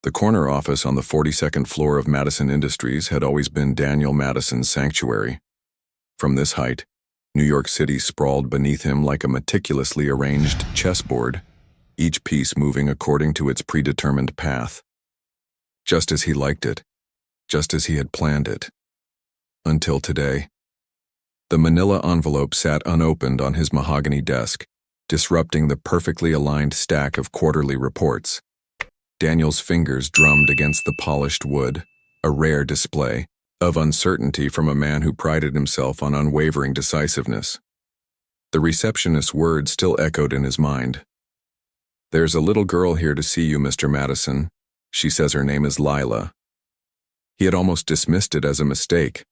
The corner office on the 42nd floor of Madison Industries had always been Daniel Madison's sanctuary. From this height, New York City sprawled beneath him like a meticulously arranged chessboard, each piece moving according to its predetermined path. Just as he liked it, just as he had planned it. Until today. The manila envelope sat unopened on his mahogany desk, disrupting the perfectly aligned stack of quarterly reports. Daniel's fingers drummed against the polished wood, a rare display of uncertainty from a man who prided himself on unwavering decisiveness. The receptionist's words still echoed in his mind. "There's a little girl here to see you, Mr. Madison. She says her name is Lila." He had almost dismissed it as a mistake,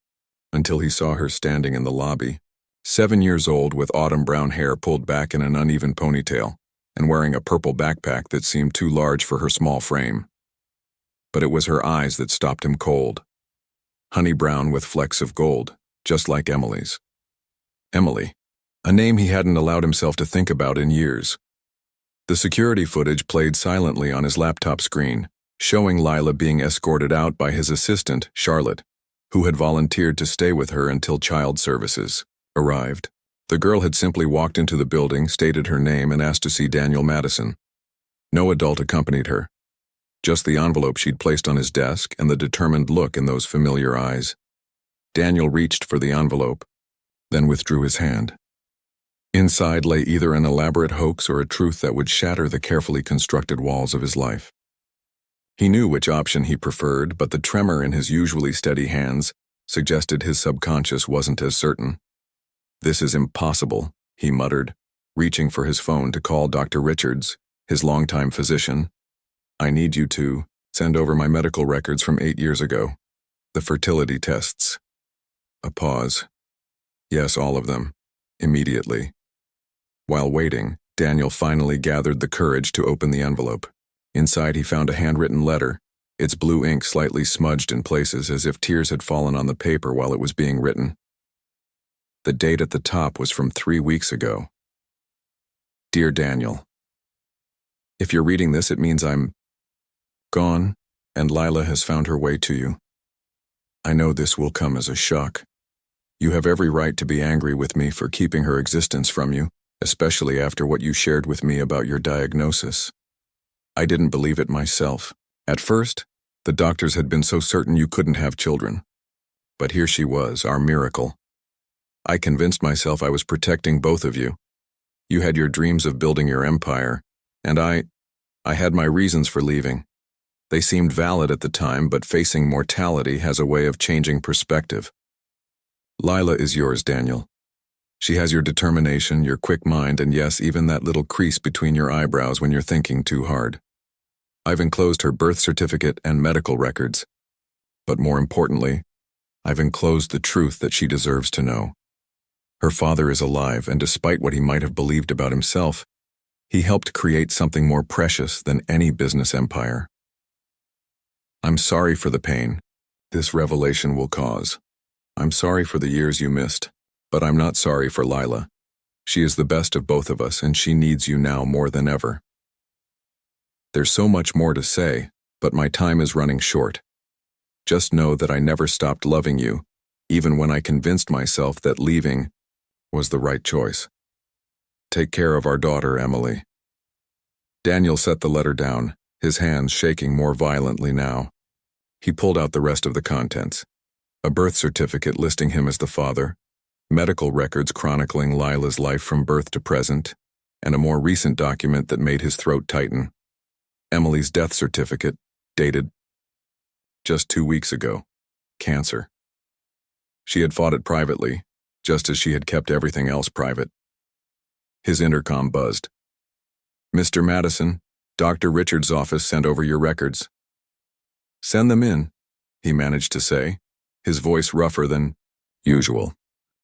until he saw her standing in the lobby, 7 years old with autumn brown hair pulled back in an uneven ponytail, and wearing a purple backpack that seemed too large for her small frame. But it was her eyes that stopped him cold. Honey brown with flecks of gold, just like Emily's. Emily, a name he hadn't allowed himself to think about in years. The security footage played silently on his laptop screen, showing Lila being escorted out by his assistant, Charlotte, who had volunteered to stay with her until child services arrived. The girl had simply walked into the building, stated her name, and asked to see Daniel Madison. No adult accompanied her. Just the envelope she'd placed on his desk and the determined look in those familiar eyes. Daniel reached for the envelope, then withdrew his hand. Inside lay either an elaborate hoax or a truth that would shatter the carefully constructed walls of his life. He knew which option he preferred, but the tremor in his usually steady hands suggested his subconscious wasn't as certain. "This is impossible," he muttered, reaching for his phone to call Dr. Richards, his longtime physician. "I need you to send over my medical records from 8 years ago. The fertility tests." A pause. "Yes, all of them. Immediately." While waiting, Daniel finally gathered the courage to open the envelope. Inside he found a handwritten letter, its blue ink slightly smudged in places as if tears had fallen on the paper while it was being written. The date at the top was from 3 weeks ago. "Dear Daniel, if you're reading this, it means I'm gone, and Lila has found her way to you. I know this will come as a shock. You have every right to be angry with me for keeping her existence from you, especially after what you shared with me about your diagnosis. I didn't believe it myself. At first, the doctors had been so certain you couldn't have children. But here she was, our miracle. I convinced myself I was protecting both of you. You had your dreams of building your empire, and I had my reasons for leaving. They seemed valid at the time, but facing mortality has a way of changing perspective. Lila is yours, Daniel. She has your determination, your quick mind, and yes, even that little crease between your eyebrows when you're thinking too hard. I've enclosed her birth certificate and medical records. But more importantly, I've enclosed the truth that she deserves to know. Her father is alive, and despite what he might have believed about himself, he helped create something more precious than any business empire. I'm sorry for the pain this revelation will cause. I'm sorry for the years you missed, but I'm not sorry for Lila. She is the best of both of us, and she needs you now more than ever. There's so much more to say, but my time is running short. Just know that I never stopped loving you, even when I convinced myself that leaving was the right choice. Take care of our daughter, Emily." Daniel set the letter down, his hands shaking more violently now. He pulled out the rest of the contents. A birth certificate listing him as the father, medical records chronicling Lila's life from birth to present, and a more recent document that made his throat tighten. Emily's death certificate, dated just 2 weeks ago. Cancer. She had fought it privately, just as she had kept everything else private. His intercom buzzed. "Mr. Madison, Dr. Richards' office sent over your records." "Send them in," he managed to say, his voice rougher than usual.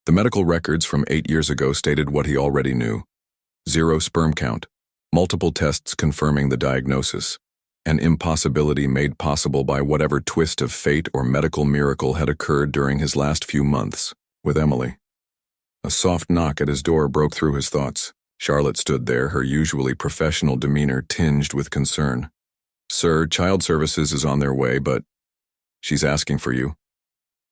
The medical records from 8 years ago stated what he already knew. 0 sperm count, multiple tests confirming the diagnosis, an impossibility made possible by whatever twist of fate or medical miracle had occurred during his last few months with Emily. A soft knock at his door broke through his thoughts. Charlotte stood there, her usually professional demeanor tinged with concern. Sir, child services is on their way, but she's asking for you.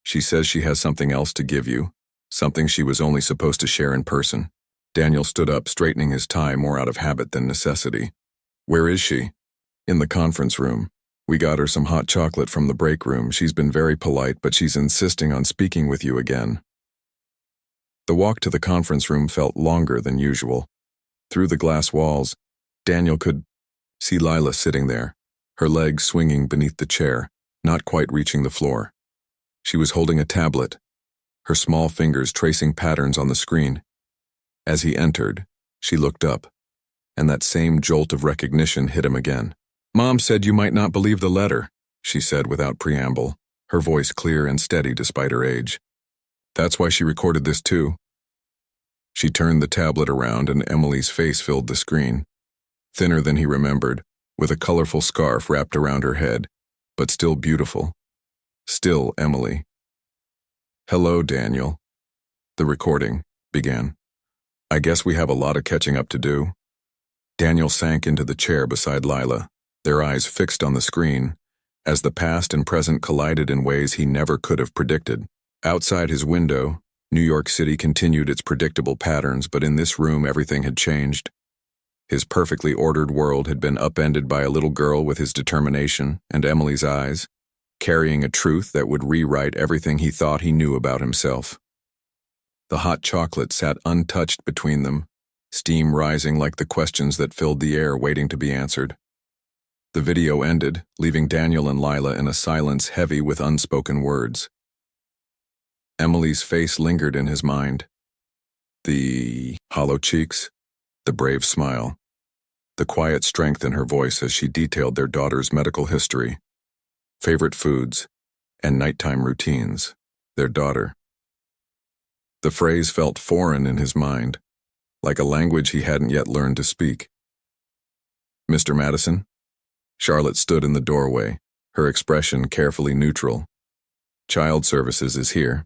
She says she has something else to give you, something she was only supposed to share in person. Daniel stood up, straightening his tie more out of habit than necessity. Where is she? In the conference room. We got her some hot chocolate from the break room. She's been very polite, but she's insisting on speaking with you again. The walk to the conference room felt longer than usual. Through the glass walls, Daniel could see Lila sitting there, her legs swinging beneath the chair, not quite reaching the floor. She was holding a tablet, her small fingers tracing patterns on the screen. As he entered, she looked up, and that same jolt of recognition hit him again. Mom said you might not believe the letter, she said without preamble, her voice clear and steady despite her age. That's why she recorded this too. She turned the tablet around and Emily's face filled the screen. Thinner than he remembered, with a colorful scarf wrapped around her head, but still beautiful. Still Emily. Hello, Daniel. The recording began. I guess we have a lot of catching up to do. Daniel sank into the chair beside Lila, their eyes fixed on the screen, as the past and present collided in ways he never could have predicted. Outside his window, New York City continued its predictable patterns, but in this room everything had changed. His perfectly ordered world had been upended by a little girl with his determination and Emily's eyes, carrying a truth that would rewrite everything he thought he knew about himself. The hot chocolate sat untouched between them, steam rising like the questions that filled the air waiting to be answered. The video ended, leaving Daniel and Lila in a silence heavy with unspoken words. Emily's face lingered in his mind. The hollow cheeks, the brave smile, the quiet strength in her voice as she detailed their daughter's medical history, favorite foods, and nighttime routines. Their daughter. The phrase felt foreign in his mind, like a language he hadn't yet learned to speak. Mr. Madison? Charlotte stood in the doorway, her expression carefully neutral. Child services is here.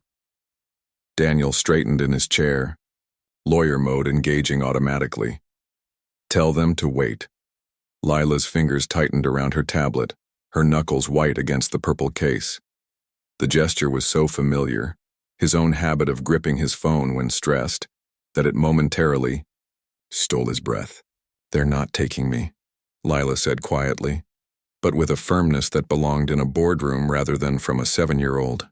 Daniel straightened in his chair, lawyer mode engaging automatically. Tell them to wait. Lila's fingers tightened around her tablet, her knuckles white against the purple case. The gesture was so familiar, his own habit of gripping his phone when stressed, that it momentarily stole his breath. They're not taking me, Lila said quietly, but with a firmness that belonged in a boardroom rather than from a 7-year-old.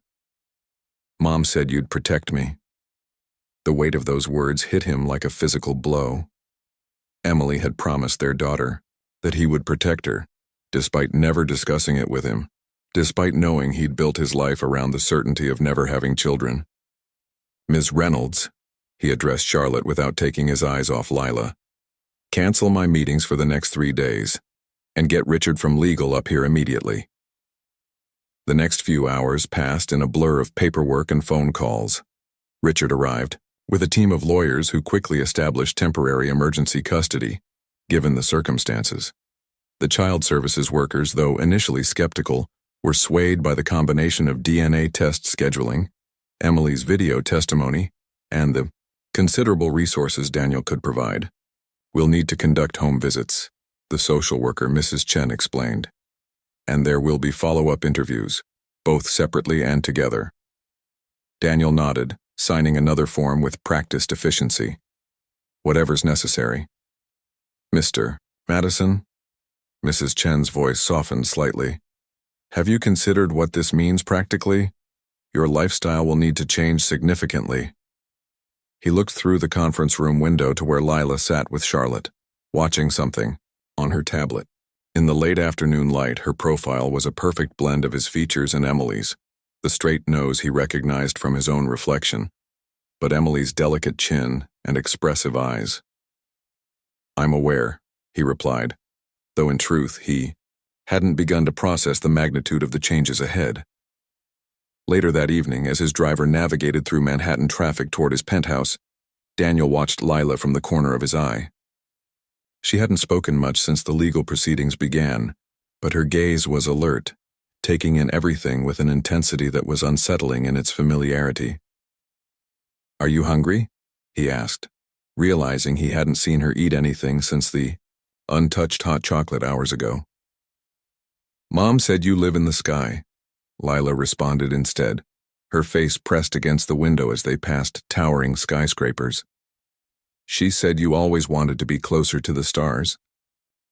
Mom said you'd protect me. The weight of those words hit him like a physical blow. Emily had promised their daughter that he would protect her, despite never discussing it with him, despite knowing he'd built his life around the certainty of never having children. Ms. Reynolds, he addressed Charlotte without taking his eyes off Lila. Cancel my meetings for the next 3 days, and get Richard from legal up here immediately. The next few hours passed in a blur of paperwork and phone calls. Richard arrived, with a team of lawyers who quickly established temporary emergency custody, given the circumstances. The child services workers, though initially skeptical, were swayed by the combination of DNA test scheduling, Emily's video testimony, and the considerable resources Daniel could provide. We'll need to conduct home visits, the social worker Mrs. Chen explained. And there will be follow-up interviews, both separately and together. Daniel nodded, signing another form with practiced efficiency. Whatever's necessary. Mr. Madison? Mrs. Chen's voice softened slightly. Have you considered what this means practically? Your lifestyle will need to change significantly. He looked through the conference room window to where Lila sat with Charlotte, watching something on her tablet. In the late afternoon light, her profile was a perfect blend of his features and Emily's, the straight nose he recognized from his own reflection, but Emily's delicate chin and expressive eyes. I'm aware, he replied, though in truth he hadn't begun to process the magnitude of the changes ahead. Later that evening, as his driver navigated through Manhattan traffic toward his penthouse, Daniel watched Lila from the corner of his eye. She hadn't spoken much since the legal proceedings began, but her gaze was alert, taking in everything with an intensity that was unsettling in its familiarity. Are you hungry? He asked, realizing he hadn't seen her eat anything since the untouched hot chocolate hours ago. Mom said you live in the sky, Lila responded instead, her face pressed against the window as they passed towering skyscrapers. She said you always wanted to be closer to the stars.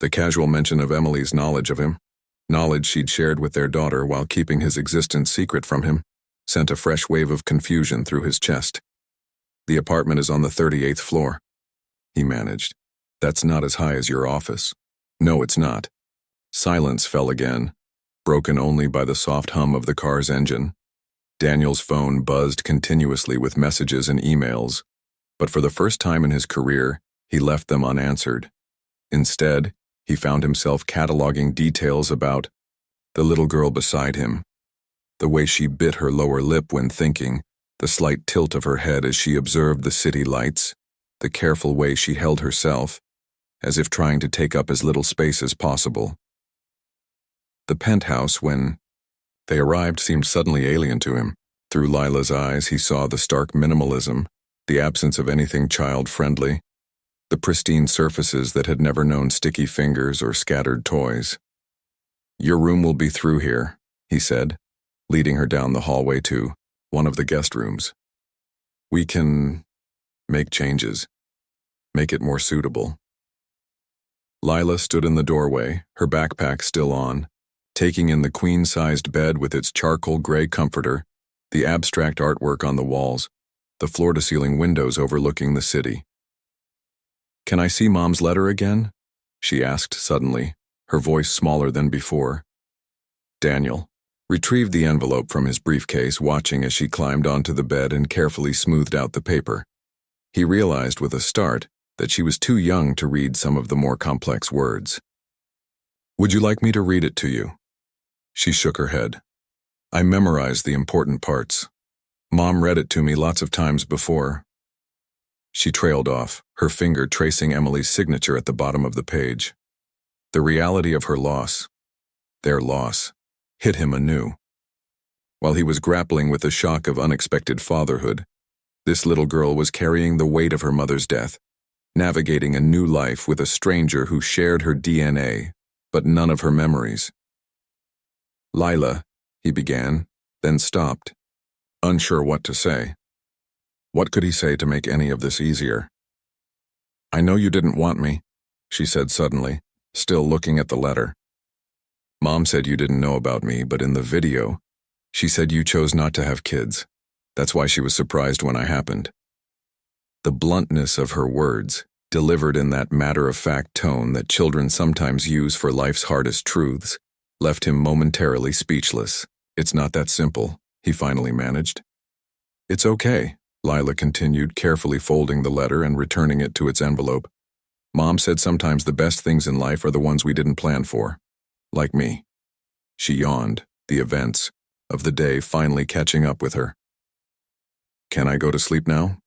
The casual mention of Emily's knowledge of him, knowledge she'd shared with their daughter while keeping his existence secret from him, sent a fresh wave of confusion through his chest. The apartment is on the 38th floor, he managed. That's not as high as your office. No, it's not. Silence fell again, broken only by the soft hum of the car's engine. Daniel's phone buzzed continuously with messages and emails, but for the first time in his career, he left them unanswered. Instead, he found himself cataloging details about the little girl beside him, the way she bit her lower lip when thinking, the slight tilt of her head as she observed the city lights, the careful way she held herself, as if trying to take up as little space as possible. The penthouse, when they arrived, seemed suddenly alien to him. Through Lila's eyes, he saw the stark minimalism, the absence of anything child-friendly, the pristine surfaces that had never known sticky fingers or scattered toys. Your room will be through here, he said, leading her down the hallway to one of the guest rooms. We can make changes, make it more suitable. Lila stood in the doorway, her backpack still on, taking in the queen-sized bed with its charcoal gray comforter, the abstract artwork on the walls, the floor-to-ceiling windows overlooking the city. Can I see Mom's letter again? She asked suddenly, her voice smaller than before. Daniel retrieved the envelope from his briefcase, watching as she climbed onto the bed and carefully smoothed out the paper. He realized with a start that she was too young to read some of the more complex words. Would you like me to read it to you? She shook her head. I memorized the important parts. Mom read it to me lots of times before. She trailed off, her finger tracing Emily's signature at the bottom of the page. The reality of her loss, their loss, hit him anew. While he was grappling with the shock of unexpected fatherhood, this little girl was carrying the weight of her mother's death, navigating a new life with a stranger who shared her DNA, but none of her memories. Lila, he began, then stopped, unsure what to say. What could he say to make any of this easier? I know you didn't want me, she said suddenly, still looking at the letter. Mom said you didn't know about me, but in the video, she said you chose not to have kids. That's why she was surprised when I happened. The bluntness of her words, delivered in that matter-of-fact tone that children sometimes use for life's hardest truths, left him momentarily speechless. It's not that simple, he finally managed. It's okay, Lila continued, carefully folding the letter and returning it to its envelope. Mom said sometimes the best things in life are the ones we didn't plan for. Like me. She yawned, the events of the day finally catching up with her. Can I go to sleep now?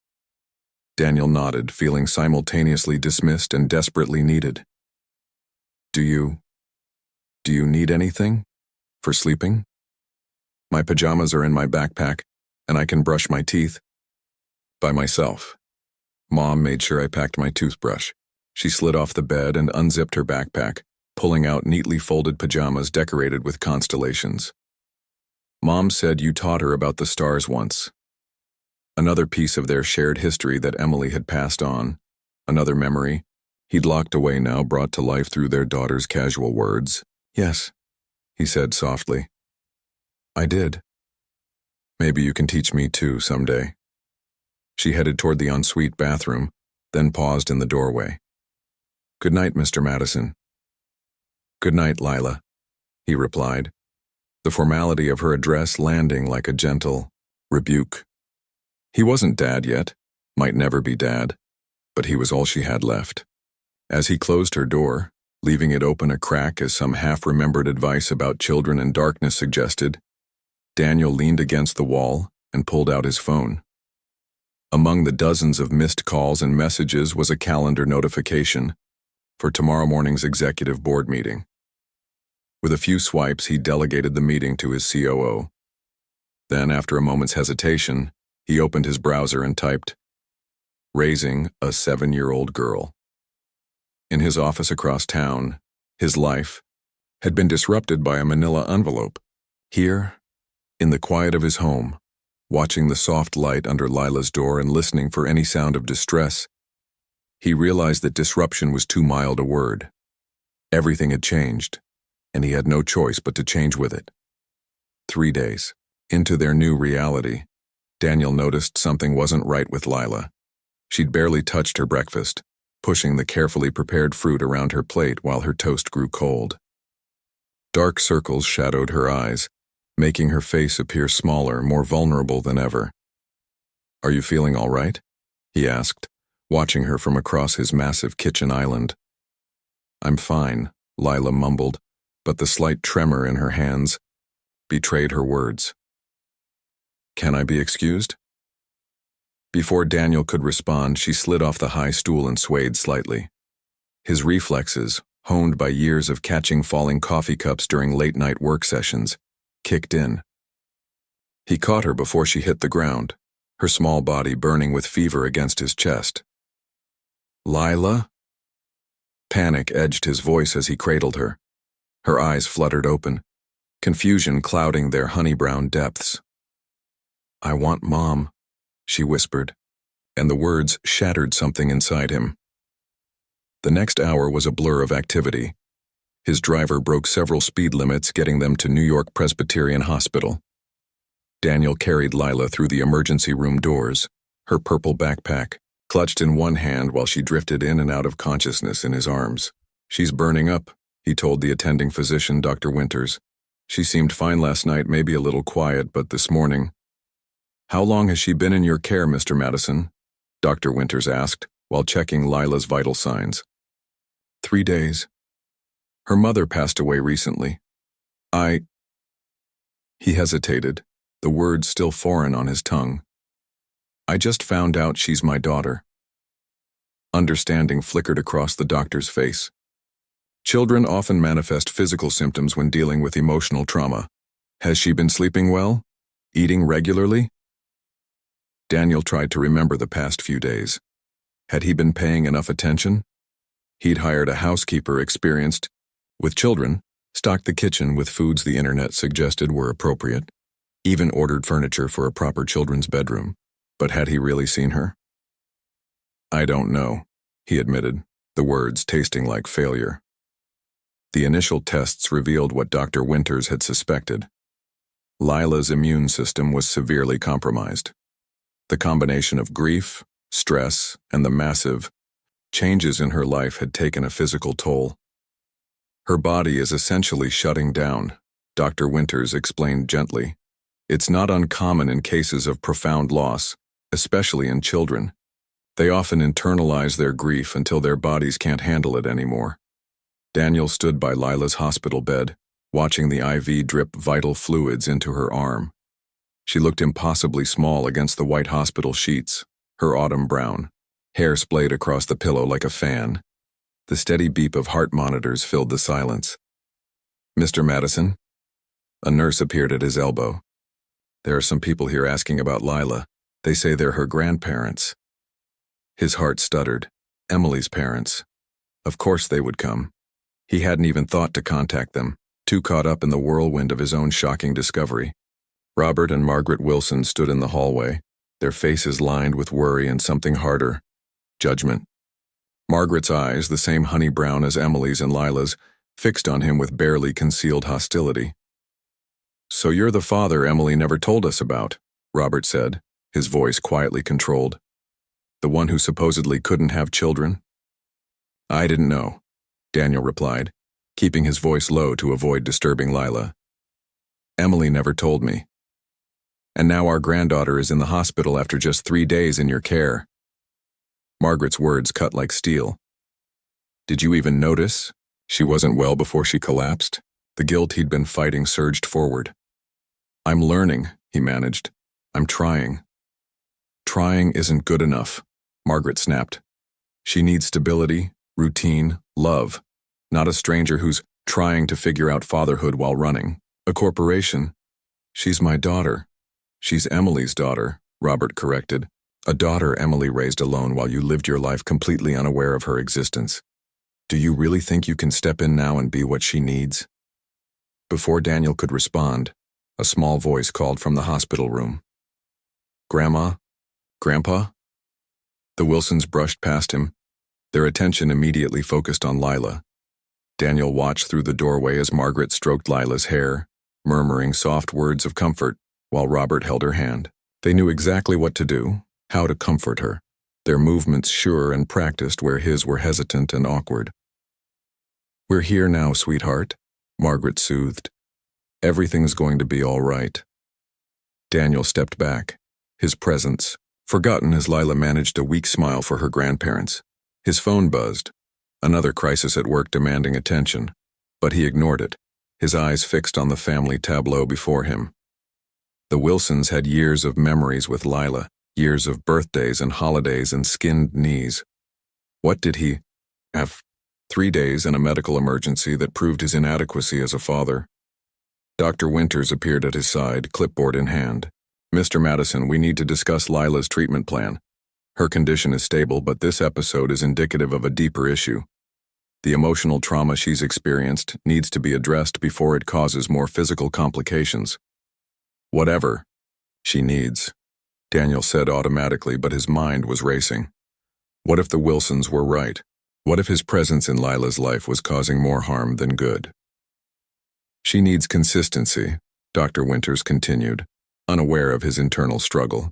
Daniel nodded, feeling simultaneously dismissed and desperately needed. Do you need anything? For sleeping? My pajamas are in my backpack, and I can brush my teeth by myself. Mom made sure I packed my toothbrush. She slid off the bed and unzipped her backpack, pulling out neatly folded pajamas decorated with constellations. Mom said you taught her about the stars once. Another piece of their shared history that Emily had passed on, another memory he'd locked away now brought to life through their daughter's casual words. Yes, he said softly. I did. Maybe you can teach me too someday. She headed toward the ensuite bathroom, then paused in the doorway. Good night, Mr. Madison. Good night, Lila, he replied, the formality of her address landing like a gentle rebuke. He wasn't Dad yet, might never be Dad, but he was all she had left. As he closed her door, leaving it open a crack as some half-remembered advice about children and darkness suggested, Daniel leaned against the wall and pulled out his phone. Among the dozens of missed calls and messages was a calendar notification for tomorrow morning's executive board meeting. With a few swipes, he delegated the meeting to his COO. Then, after a moment's hesitation, he opened his browser and typed, "Raising a 7-year-old girl." In his office across town, his life, had been disrupted by a manila envelope. Here, in the quiet of his home, watching the soft light under Lila's door and listening for any sound of distress, he realized that disruption was too mild a word. Everything had changed, and he had no choice but to change with it. 3 days into their new reality, Daniel noticed something wasn't right with Lila. She'd barely touched her breakfast, pushing the carefully prepared fruit around her plate while her toast grew cold. Dark circles shadowed her eyes, making her face appear smaller, more vulnerable than ever. "Are you feeling all right?" he asked, watching her from across his massive kitchen island. "I'm fine," Lila mumbled, but the slight tremor in her hands betrayed her words. "Can I be excused?" Before Daniel could respond, she slid off the high stool and swayed slightly. His reflexes, honed by years of catching falling coffee cups during late-night work sessions, kicked in. He caught her before she hit the ground, her small body burning with fever against his chest. "Lila?" Panic edged his voice as he cradled her. Her eyes fluttered open, confusion clouding their honey-brown depths. "I want Mom," she whispered, and the words shattered something inside him. The next hour was a blur of activity. His driver broke several speed limits, getting them to New York Presbyterian Hospital. Daniel carried Lila through the emergency room doors, her purple backpack clutched in one hand while she drifted in and out of consciousness in his arms. "She's burning up," he told the attending physician, Dr. Winters. "She seemed fine last night, maybe a little quiet, but this morning—" "How long has she been in your care, Mr. Madison?" Dr. Winters asked, while checking Lila's vital signs. 3 days. Her mother passed away recently. He hesitated, the words still foreign on his tongue. "I just found out she's my daughter." Understanding flickered across the doctor's face. Children often manifest physical symptoms when dealing with emotional trauma. "Has she been sleeping well? Eating regularly?" Daniel tried to remember the past few days. Had he been paying enough attention? He'd hired a housekeeper experienced with children, stocked the kitchen with foods the internet suggested were appropriate, even ordered furniture for a proper children's bedroom. But had he really seen her? "I don't know," he admitted, the words tasting like failure. The initial tests revealed what Dr. Winters had suspected. Lila's immune system was severely compromised. The combination of grief, stress, and the massive changes in her life had taken a physical toll. "Her body is essentially shutting down," Dr. Winters explained gently. "It's not uncommon in cases of profound loss, especially in children. They often internalize their grief until their bodies can't handle it anymore." Daniel stood by Lila's hospital bed, watching the IV drip vital fluids into her arm. She looked impossibly small against the white hospital sheets, her autumn brown. Hair splayed across the pillow like a fan. The steady beep of heart monitors filled the silence. "Mr. Madison?" A nurse appeared at his elbow. "There are some people here asking about Lila. They say they're her grandparents." His heart stuttered. Emily's parents. Of course they would come. He hadn't even thought to contact them, too caught up in the whirlwind of his own shocking discovery. Robert and Margaret Wilson stood in the hallway, their faces lined with worry and something harder, judgment. Margaret's eyes, the same honey brown as Emily's and Lila's, fixed on him with barely concealed hostility. "So you're the father Emily never told us about," Robert said, his voice quietly controlled. "The one who supposedly couldn't have children?" "I didn't know," Daniel replied, keeping his voice low to avoid disturbing Lila. "Emily never told me. And now our granddaughter is in the hospital after just 3 days in your care." Margaret's words cut like steel. "Did you even notice? She wasn't well before she collapsed." The guilt he'd been fighting surged forward. "I'm learning," he managed. "I'm trying." "Trying isn't good enough," Margaret snapped. "She needs stability, routine, love, not a stranger who's trying to figure out fatherhood while running a corporation." "She's my daughter." "She's Emily's daughter," Robert corrected. "A daughter Emily raised alone while you lived your life completely unaware of her existence. Do you really think you can step in now and be what she needs?" Before Daniel could respond, a small voice called from the hospital room. "Grandma? Grandpa?" The Wilsons brushed past him, their attention immediately focused on Lila. Daniel watched through the doorway as Margaret stroked Lila's hair, murmuring soft words of comfort, while Robert held her hand. They knew exactly what to do, how to comfort her, their movements sure and practiced where his were hesitant and awkward. "We're here now, sweetheart," Margaret soothed. "Everything's going to be all right." Daniel stepped back, his presence forgotten as Lila managed a weak smile for her grandparents. His phone buzzed, another crisis at work demanding attention, but he ignored it, his eyes fixed on the family tableau before him. The Wilsons had years of memories with Lila, years of birthdays and holidays and skinned knees. What did he have? 3 days and a medical emergency that proved his inadequacy as a father. Dr. Winters appeared at his side, clipboard in hand. "Mr. Madison, we need to discuss Lila's treatment plan. Her condition is stable, but this episode is indicative of a deeper issue. The emotional trauma she's experienced needs to be addressed before it causes more physical complications." "Whatever she needs," Daniel said automatically, but his mind was racing. What if the Wilsons were right? What if his presence in Lila's life was causing more harm than good? "She needs consistency," Dr. Winters continued, unaware of his internal struggle.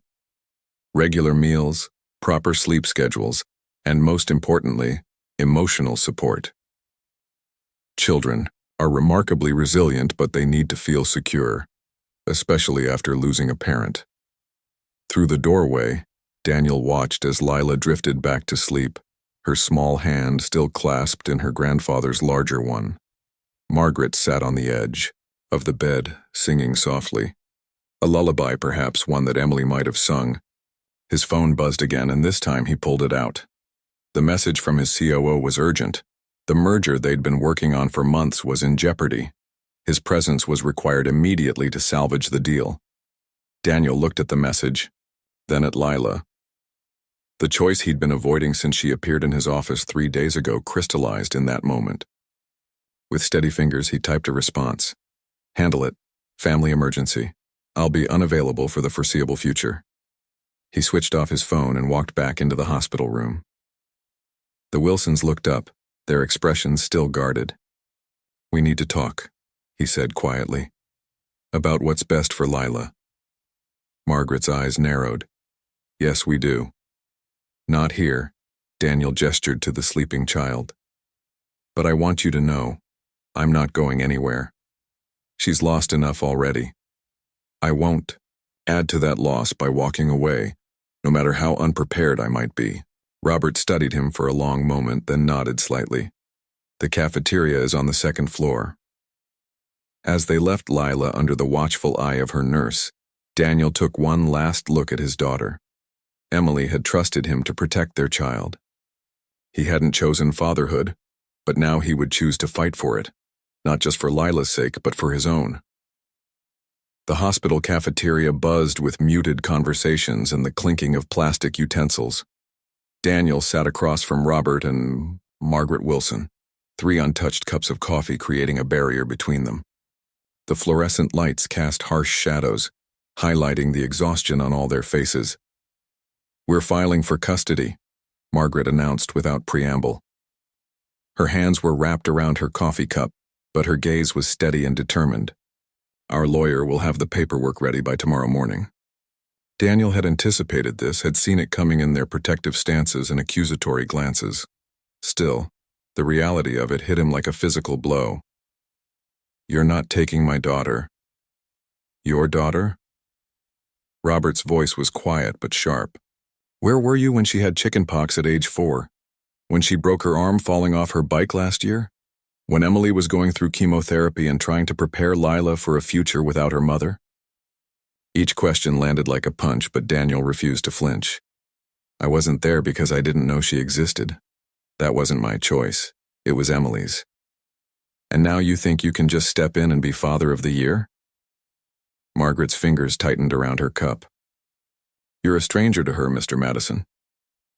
"Regular meals, proper sleep schedules, and most importantly, emotional support. Children are remarkably resilient, but they need to feel secure, especially after losing a parent." Through the doorway, Daniel watched as Lila drifted back to sleep, her small hand still clasped in her grandfather's larger one. Margaret sat on the edge of the bed, singing softly. A lullaby, perhaps one that Emily might have sung. His phone buzzed again, and this time he pulled it out. The message from his COO was urgent. The merger they'd been working on for months was in jeopardy. His presence was required immediately to salvage the deal. Daniel looked at the message, then at Lila. The choice he'd been avoiding since she appeared in his office 3 days ago crystallized in that moment. With steady fingers, he typed a response. "Handle it. Family emergency. I'll be unavailable for the foreseeable future." He switched off his phone and walked back into the hospital room. The Wilsons looked up, their expressions still guarded. "We need to talk," he said quietly. "About what's best for Lila." Margaret's eyes narrowed. "Yes, we do." "Not here," Daniel gestured to the sleeping child. "But I want you to know, I'm not going anywhere. She's lost enough already. I won't add to that loss by walking away, no matter how unprepared I might be." Robert studied him for a long moment, then nodded slightly. "The cafeteria is on the 2nd floor." As they left Lila under the watchful eye of her nurse, Daniel took one last look at his daughter. Emily had trusted him to protect their child. He hadn't chosen fatherhood, but now he would choose to fight for it, not just for Lila's sake, but for his own. The hospital cafeteria buzzed with muted conversations and the clinking of plastic utensils. Daniel sat across from Robert and Margaret Wilson, 3 untouched cups of coffee creating a barrier between them. The fluorescent lights cast harsh shadows, highlighting the exhaustion on all their faces. "We're filing for custody," Margaret announced without preamble. Her hands were wrapped around her coffee cup, but her gaze was steady and determined. "Our lawyer will have the paperwork ready by tomorrow morning." Daniel had anticipated this, had seen it coming in their protective stances and accusatory glances. Still, the reality of it hit him like a physical blow. "You're not taking my daughter." "Your daughter?" Robert's voice was quiet but sharp. "Where were you when she had chickenpox at age 4? When she broke her arm falling off her bike last year? When Emily was going through chemotherapy and trying to prepare Lila for a future without her mother?" Each question landed like a punch, but Daniel refused to flinch. "I wasn't there because I didn't know she existed. That wasn't my choice. It was Emily's. And now you think you can just step in and be father of the year?" Margaret's fingers tightened around her cup. "You're a stranger to her, Mr. Madison.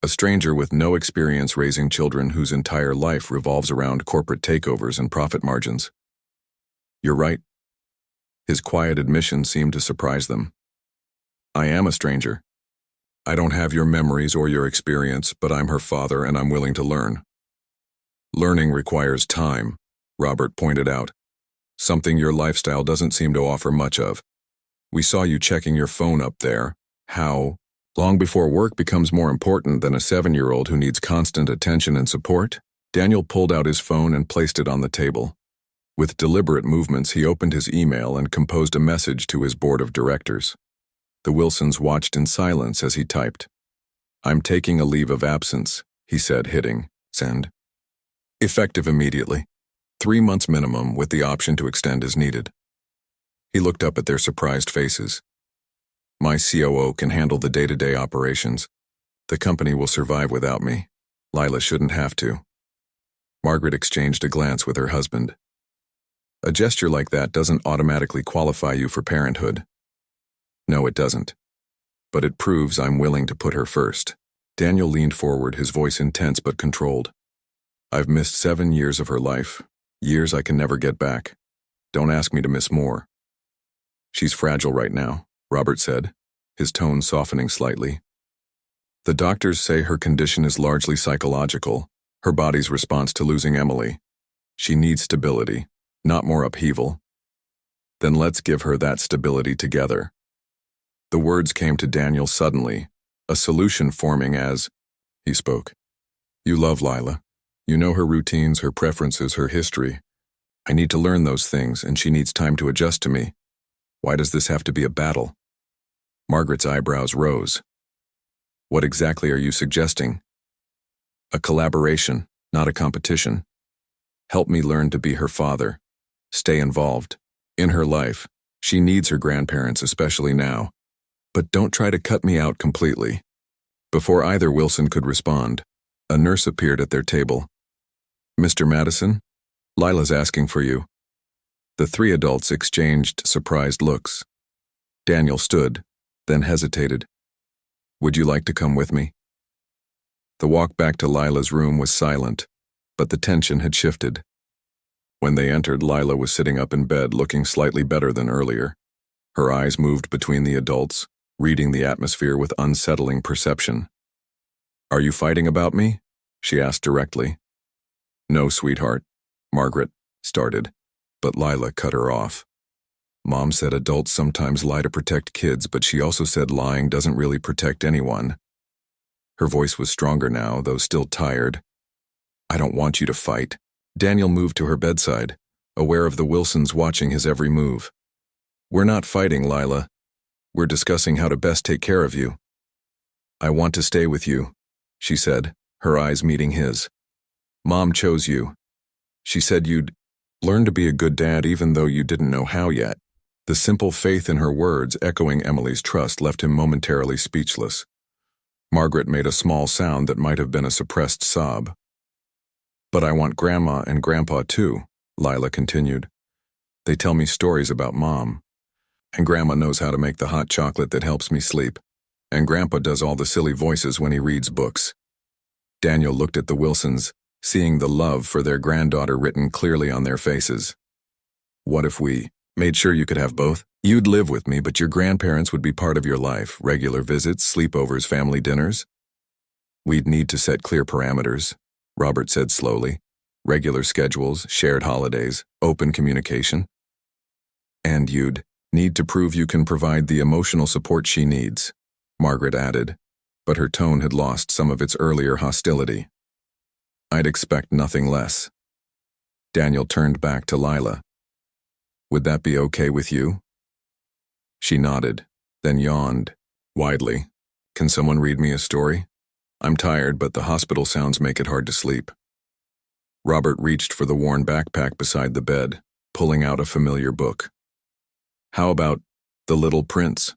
A stranger with no experience raising children whose entire life revolves around corporate takeovers and profit margins." "You're right," His quiet admission seemed to surprise them. I am a stranger. I don't have your memories or your experience, but I'm her father and I'm willing to learn. Learning requires time, Robert pointed out. Something your lifestyle doesn't seem to offer much of. We saw you checking your phone up there. How? Long before work becomes more important than a 7-year-old who needs constant attention and support? Daniel pulled out his phone and placed it on the table. With deliberate movements, he opened his email and composed a message to his board of directors. The Wilsons watched in silence as he typed. I'm taking a leave of absence, he said, hitting send. Effective immediately. 3 months minimum with the option to extend as needed. He looked up at their surprised faces. My COO can handle the day-to-day operations. The company will survive without me. Lila shouldn't have to. Margaret exchanged a glance with her husband. A gesture like that doesn't automatically qualify you for parenthood. No, it doesn't. But it proves I'm willing to put her first. Daniel leaned forward, his voice intense but controlled. I've missed 7 years of her life, years I can never get back. Don't ask me to miss more. She's fragile right now, Robert said, his tone softening slightly. The doctors say her condition is largely psychological, her body's response to losing Emily. She needs stability, not more upheaval. Then let's give her that stability together. The words came to Daniel suddenly, a solution forming as he spoke. You love Lila. You know her routines, her preferences, her history. I need to learn those things, and she needs time to adjust to me. Why does this have to be a battle? Margaret's eyebrows rose. What exactly are you suggesting? A collaboration, not a competition. Help me learn to be her father. Stay involved. In her life, she needs her grandparents, especially now. But don't try to cut me out completely. Before either Wilson could respond, a nurse appeared at their table. Mr. Madison, Lila's asking for you. The 3 adults exchanged surprised looks. Daniel stood, then hesitated. Would you like to come with me? The walk back to Lila's room was silent, but the tension had shifted. When they entered, Lila was sitting up in bed, looking slightly better than earlier. Her eyes moved between the adults, reading the atmosphere with unsettling perception. Are you fighting about me? She asked directly. No, sweetheart, Margaret started, but Lila cut her off. Mom said adults sometimes lie to protect kids, but she also said lying doesn't really protect anyone. Her voice was stronger now, though still tired. I don't want you to fight. Daniel moved to her bedside, aware of the Wilsons watching his every move. We're not fighting, Lila. We're discussing how to best take care of you. I want to stay with you, she said, her eyes meeting his. Mom chose you. She said you'd learn to be a good dad even though you didn't know how yet. The simple faith in her words, echoing Emily's trust, left him momentarily speechless. Margaret made a small sound that might have been a suppressed sob. But I want Grandma and Grandpa too, Lila continued. They tell me stories about Mom. And Grandma knows how to make the hot chocolate that helps me sleep. And Grandpa does all the silly voices when he reads books. Daniel looked at the Wilsons, seeing the love for their granddaughter written clearly on their faces. What if we made sure you could have both? You'd live with me, but your grandparents would be part of your life, regular visits, sleepovers, family dinners. We'd need to set clear parameters, Robert said slowly. Regular schedules, shared holidays, open communication. And you'd need to prove you can provide the emotional support she needs, Margaret added, but her tone had lost some of its earlier hostility. I'd expect nothing less. Daniel turned back to Lila. Would that be okay with you? She nodded, then yawned, widely. Can someone read me a story? I'm tired, but the hospital sounds make it hard to sleep. Robert reached for the worn backpack beside the bed, pulling out a familiar book. How about The Little Prince?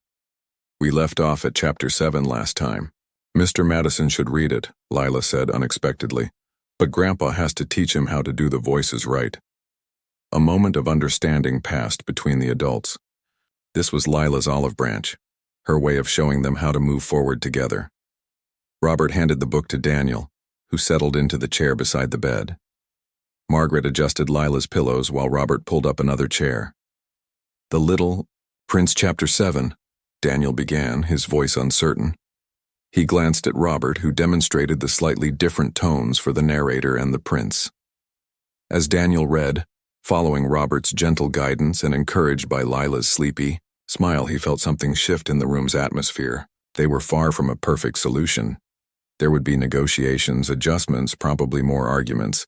We left off at chapter 7 last time. Mr. Madison should read it, Lila said unexpectedly, but Grandpa has to teach him how to do the voices right. A moment of understanding passed between the adults. This was Lila's olive branch, her way of showing them how to move forward together. Robert handed the book to Daniel, who settled into the chair beside the bed. Margaret adjusted Lila's pillows while Robert pulled up another chair. The Little Prince Chapter 7, Daniel began, his voice uncertain. He glanced at Robert, who demonstrated the slightly different tones for the narrator and the prince. As Daniel read, following Robert's gentle guidance and encouraged by Lila's sleepy smile, he felt something shift in the room's atmosphere. They were far from a perfect solution. There would be negotiations, adjustments, probably more arguments.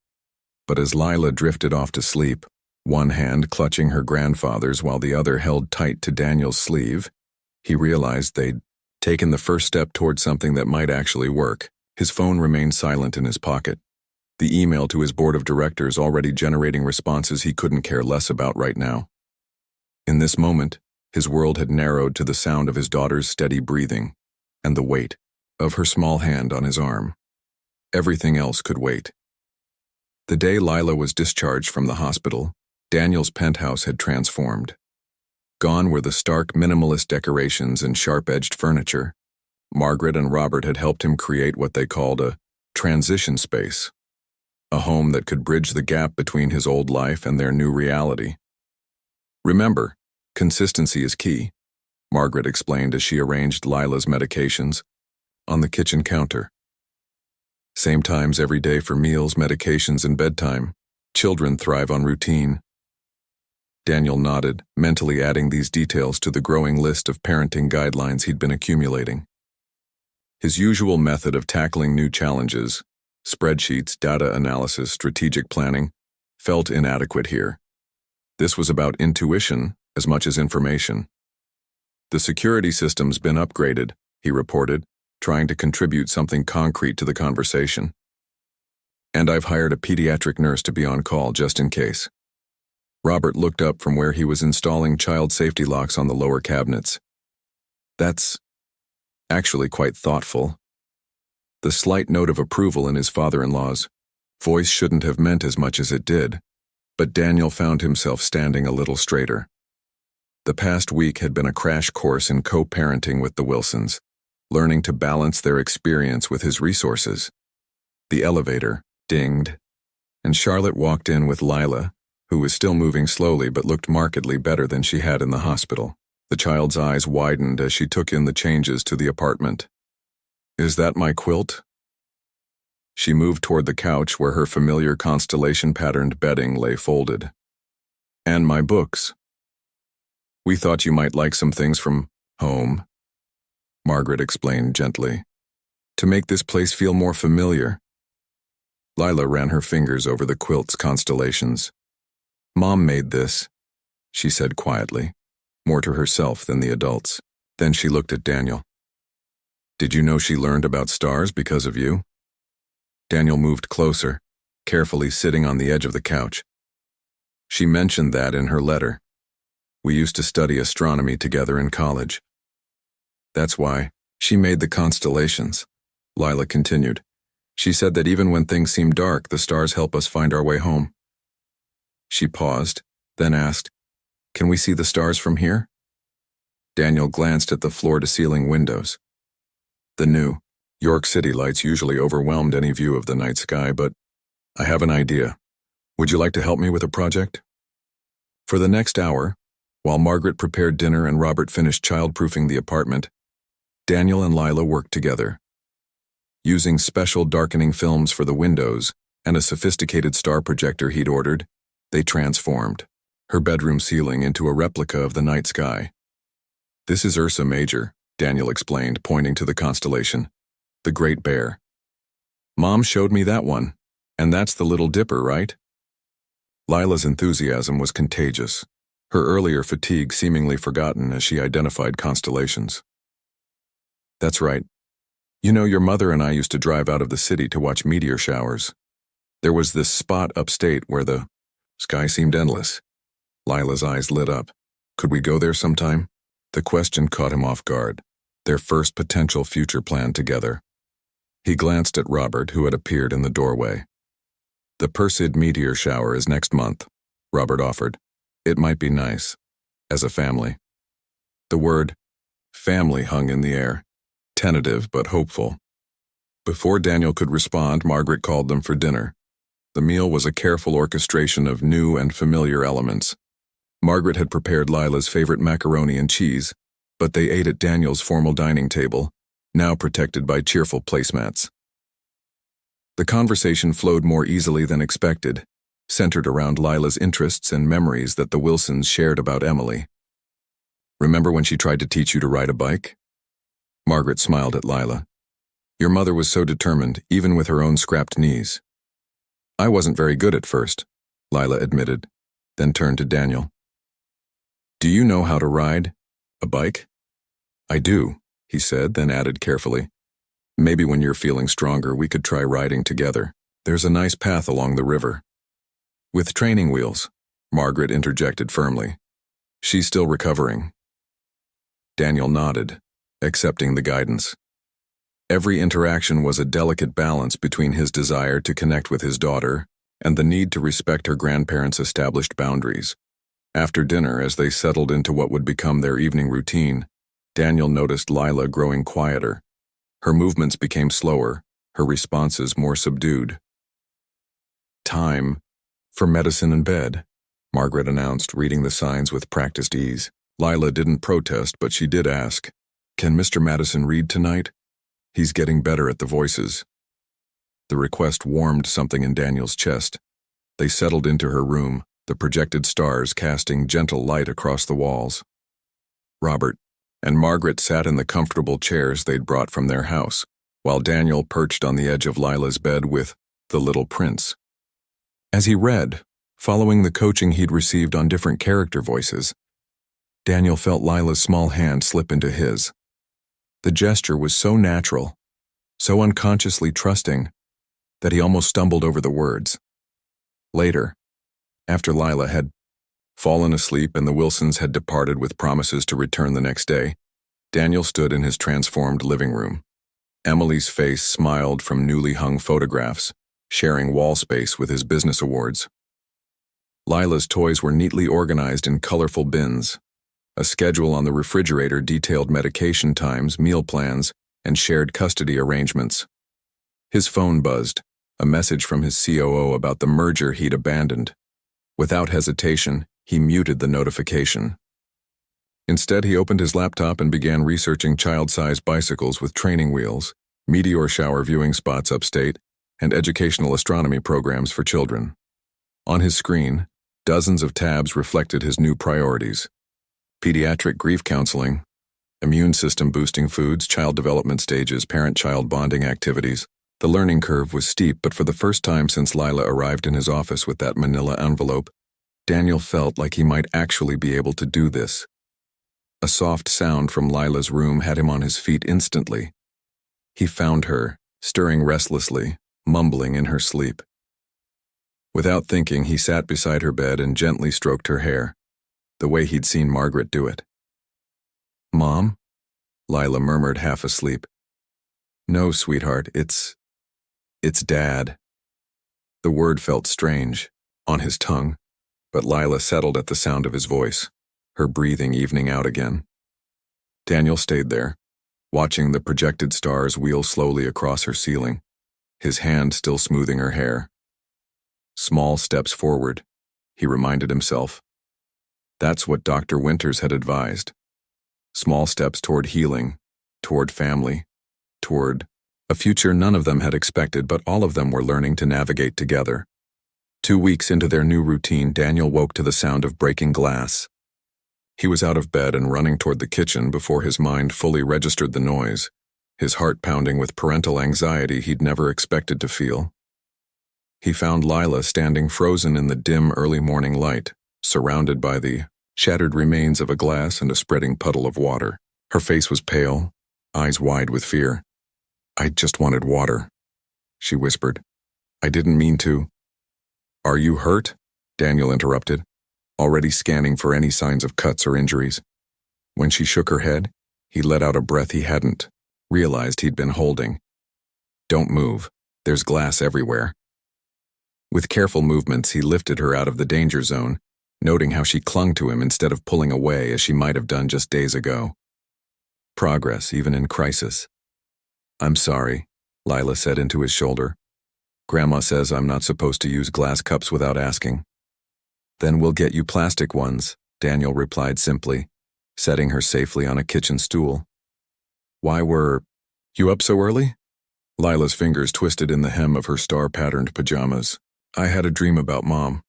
But as Lila drifted off to sleep, one hand clutching her grandfather's while the other held tight to Daniel's sleeve, he realized they'd taken the first step toward something that might actually work. His phone remained silent in his pocket. The email to his board of directors already generating responses he couldn't care less about right now. In this moment, his world had narrowed to the sound of his daughter's steady breathing and the weight of her small hand on his arm. Everything else could wait. The day Lila was discharged from the hospital, Daniel's penthouse had transformed. Gone were the stark minimalist decorations and sharp-edged furniture. Margaret and Robert had helped him create what they called a transition space, a home that could bridge the gap between his old life and their new reality. Remember, consistency is key, Margaret explained as she arranged Lila's medications on the kitchen counter. Same times every day for meals, medications, and bedtime. Children thrive on routine. Daniel nodded, mentally adding these details to the growing list of parenting guidelines he'd been accumulating. His usual method of tackling new challenges, spreadsheets, data analysis, strategic planning, felt inadequate here. This was about intuition as much as information. The security system's been upgraded, he reported, trying to contribute something concrete to the conversation. And I've hired a pediatric nurse to be on call just in case. Robert looked up from where he was installing child safety locks on the lower cabinets. That's actually quite thoughtful. The slight note of approval in his father-in-law's voice shouldn't have meant as much as it did, but Daniel found himself standing a little straighter. The past week had been a crash course in co-parenting with the Wilsons, learning to balance their experience with his resources. The elevator dinged, and Charlotte walked in with Lila, who was still moving slowly but looked markedly better than she had in the hospital. The child's eyes widened as she took in the changes to the apartment. "Is that my quilt?" She moved toward the couch where her familiar constellation-patterned bedding lay folded. "And my books. We thought you might like some things from home," Margaret explained gently, "to make this place feel more familiar." Lila ran her fingers over the quilt's constellations. "Mom made this," she said quietly, more to herself than the adults. Then she looked at Daniel. "Did you know she learned about stars because of you?" Daniel moved closer, carefully sitting on the edge of the couch. "She mentioned that in her letter. We used to study astronomy together in college. That's why she made the constellations," Lila continued. "She said that even when things seem dark, the stars help us find our way home." She paused, then asked, "Can we see the stars from here?" Daniel glanced at the floor-to-ceiling windows. The New York City lights usually overwhelmed any view of the night sky, but I have an idea. Would you like to help me with a project? For the next hour, while Margaret prepared dinner and Robert finished child-proofing the apartment, Daniel and Lila worked together. Using special darkening films for the windows and a sophisticated star projector he'd ordered, they transformed her bedroom ceiling into a replica of the night sky. "This is Ursa Major," Daniel explained, pointing to the constellation. "The Great Bear. Mom showed me that one, and that's the Little Dipper, right?" Lila's enthusiasm was contagious, her earlier fatigue seemingly forgotten as she identified constellations. "That's right. You know, your mother and I used to drive out of the city to watch meteor showers. There was this spot upstate where the sky seemed endless." Lila's eyes lit up. "Could we go there sometime?" The question caught him off guard, their first potential future plan together. He glanced at Robert, who had appeared in the doorway. "The Perseid meteor shower is next month," Robert offered. "It might be nice, as a family." The word family hung in the air, tentative but hopeful. Before Daniel could respond, Margaret called them for dinner. The meal was a careful orchestration of new and familiar elements. Margaret had prepared Lila's favorite macaroni and cheese, but they ate at Daniel's formal dining table, now protected by cheerful placemats. The conversation flowed more easily than expected, centered around Lila's interests and memories that the Wilsons shared about Emily. "Remember when she tried to teach you to ride a bike?" Margaret smiled at Lila. "Your mother was so determined, even with her own scrapped knees." "I wasn't very good at first," Lila admitted, then turned to Daniel. "Do you know how to ride a bike?" "I do," he said, then added carefully, "Maybe when you're feeling stronger, we could try riding together. There's a nice path along the river." "With training wheels," Margaret interjected firmly. "She's still recovering." Daniel nodded, accepting the guidance. Every interaction was a delicate balance between his desire to connect with his daughter and the need to respect her grandparents' established boundaries. After dinner, as they settled into what would become their evening routine, Daniel noticed Lila growing quieter. Her movements became slower, her responses more subdued. "Time for medicine and bed," Margaret announced, reading the signs with practiced ease. Lila didn't protest, but she did ask, "Can Mr. Madison read tonight? He's getting better at the voices." The request warmed something in Daniel's chest. They settled into her room, the projected stars casting gentle light across the walls. Robert and Margaret sat in the comfortable chairs they'd brought from their house, while Daniel perched on the edge of Lila's bed with The Little Prince. As he read, following the coaching he'd received on different character voices, Daniel felt Lila's small hand slip into his. The gesture was so natural, so unconsciously trusting, that he almost stumbled over the words. Later, after Lila had fallen asleep and the Wilsons had departed with promises to return the next day, Daniel stood in his transformed living room. Emily's face smiled from newly hung photographs, sharing wall space with his business awards. Lila's toys were neatly organized in colorful bins. A schedule on the refrigerator detailed medication times, meal plans, and shared custody arrangements. His phone buzzed, a message from his COO about the merger he'd abandoned. Without hesitation, he muted the notification. Instead, he opened his laptop and began researching child-sized bicycles with training wheels, meteor shower viewing spots upstate, and educational astronomy programs for children. On his screen, dozens of tabs reflected his new priorities: pediatric grief counseling, immune system boosting foods, child development stages, parent-child bonding activities. The learning curve was steep, but for the first time since Lila arrived in his office with that manila envelope, Daniel felt like he might actually be able to do this. A soft sound from Lila's room had him on his feet instantly. He found her, stirring restlessly, mumbling in her sleep. Without thinking, he sat beside her bed and gently stroked her hair, the way he'd seen Margaret do it. "Mom?" Lila murmured, half asleep. "No, sweetheart, it's Dad." The word felt strange, on his tongue, but Lila settled at the sound of his voice, her breathing evening out again. Daniel stayed there, watching the projected stars wheel slowly across her ceiling, his hand still smoothing her hair. Small steps forward, he reminded himself. That's what Dr. Winters had advised. Small steps toward healing, toward family, toward a future none of them had expected, but all of them were learning to navigate together. 2 weeks into their new routine, Daniel woke to the sound of breaking glass. He was out of bed and running toward the kitchen before his mind fully registered the noise, his heart pounding with parental anxiety he'd never expected to feel. He found Lila standing frozen in the dim early morning light, surrounded by the shattered remains of a glass and a spreading puddle of water. Her face was pale, eyes wide with fear. "I just wanted water," she whispered. "I didn't mean to." "Are you hurt?" Daniel interrupted, already scanning for any signs of cuts or injuries. When she shook her head, he let out a breath he hadn't realized he'd been holding. "Don't move. There's glass everywhere." With careful movements, he lifted her out of the danger zone, noting how she clung to him instead of pulling away as she might have done just days ago. Progress, even in crisis. "I'm sorry," Lila said into his shoulder. "Grandma says I'm not supposed to use glass cups without asking." "Then we'll get you plastic ones," Daniel replied simply, setting her safely on a kitchen stool. Why were you up so early? Lila's fingers twisted in the hem of her star-patterned pajamas. I had a dream about Mom.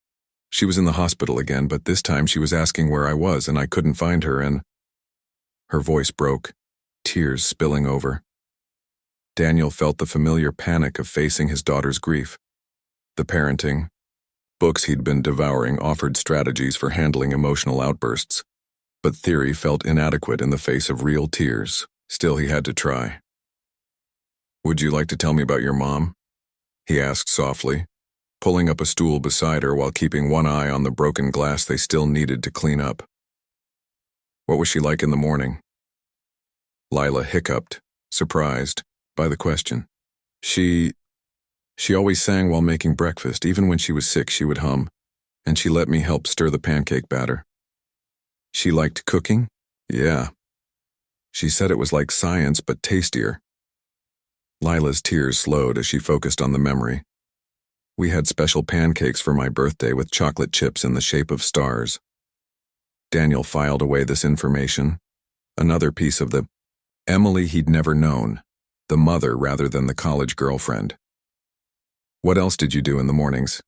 She was in the hospital again, but this time she was asking where I was and I couldn't find her and… Her voice broke, tears spilling over. Daniel felt the familiar panic of facing his daughter's grief. The parenting books he'd been devouring offered strategies for handling emotional outbursts, but theory felt inadequate in the face of real tears. Still, he had to try. Would you like to tell me about your mom? He asked softly, pulling up a stool beside her while keeping one eye on the broken glass they still needed to clean up. What was she like in the morning? Lila hiccuped, surprised by the question. She always sang while making breakfast. Even when she was sick, she would hum, and she let me help stir the pancake batter. She liked cooking? Yeah. She said it was like science, but tastier. Lila's tears slowed as she focused on the memory. We had special pancakes for my birthday with chocolate chips in the shape of stars. Daniel filed away this information, another piece of the Emily he'd never known, the mother rather than the college girlfriend. What else did you do in the mornings?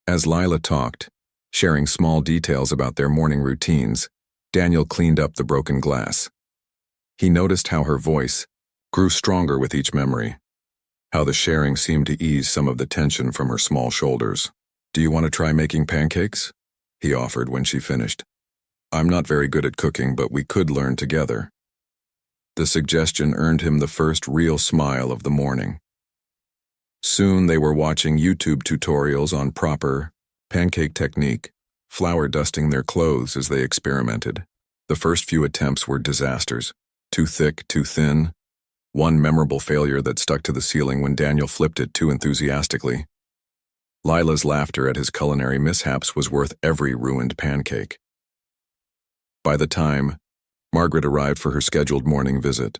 As Lila talked, sharing small details about their morning routines, Daniel cleaned up the broken glass. He noticed how her voice grew stronger with each memory, how the sharing seemed to ease some of the tension from her small shoulders. Do you want to try making pancakes? He offered when she finished. I'm not very good at cooking, but we could learn together. The suggestion earned him the first real smile of the morning. Soon they were watching YouTube tutorials on proper pancake technique, flour dusting their clothes as they experimented. The first few attempts were disasters. Too thick, too thin. One memorable failure that stuck to the ceiling when Daniel flipped it too enthusiastically. Lila's laughter at his culinary mishaps was worth every ruined pancake. By the time Margaret arrived for her scheduled morning visit,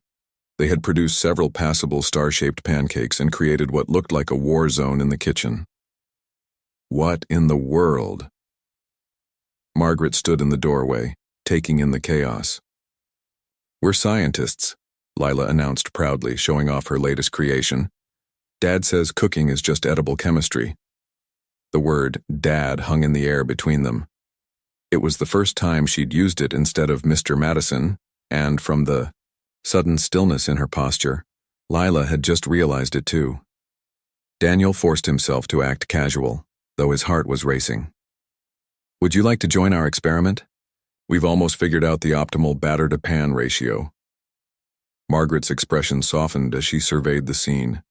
they had produced several passable star-shaped pancakes and created what looked like a war zone in the kitchen. What in the world? Margaret stood in the doorway, taking in the chaos. We're scientists, Lila announced proudly, showing off her latest creation. Dad says cooking is just edible chemistry. The word Dad hung in the air between them. It was the first time she'd used it instead of Mr. Madison, and from the sudden stillness in her posture, Lila had just realized it too. Daniel forced himself to act casual, though his heart was racing. Would you like to join our experiment? We've almost figured out the optimal batter-to-pan ratio. Margaret's expression softened as she surveyed the scene.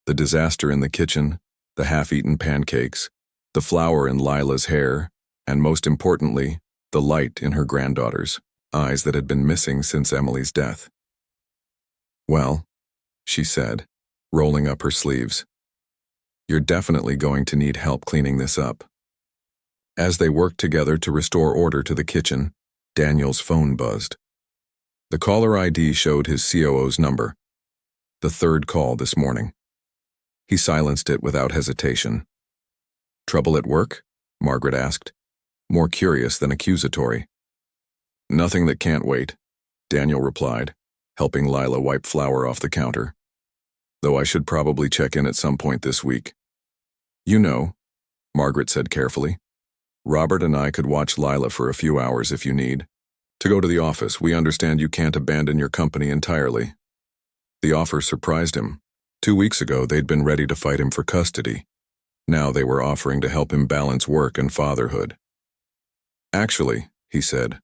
The disaster in the kitchen, the half-eaten pancakes, the flour in Lila's hair, and most importantly, the light in her granddaughter's eyes that had been missing since Emily's death. Well, she said, rolling up her sleeves, you're definitely going to need help cleaning this up. As they worked together to restore order to the kitchen, Daniel's phone buzzed. The caller ID showed his COO's number, the third call this morning. He silenced it without hesitation. Trouble at work? Margaret asked, more curious than accusatory. Nothing that can't wait, Daniel replied, helping Lila wipe flour off the counter. Though I should probably check in at some point this week. You know, Margaret said carefully. Robert and I could watch Lila for a few hours if you need. To go to the office, we understand you can't abandon your company entirely. The offer surprised him. 2 weeks ago, they'd been ready to fight him for custody. Now they were offering to help him balance work and fatherhood. Actually, he said,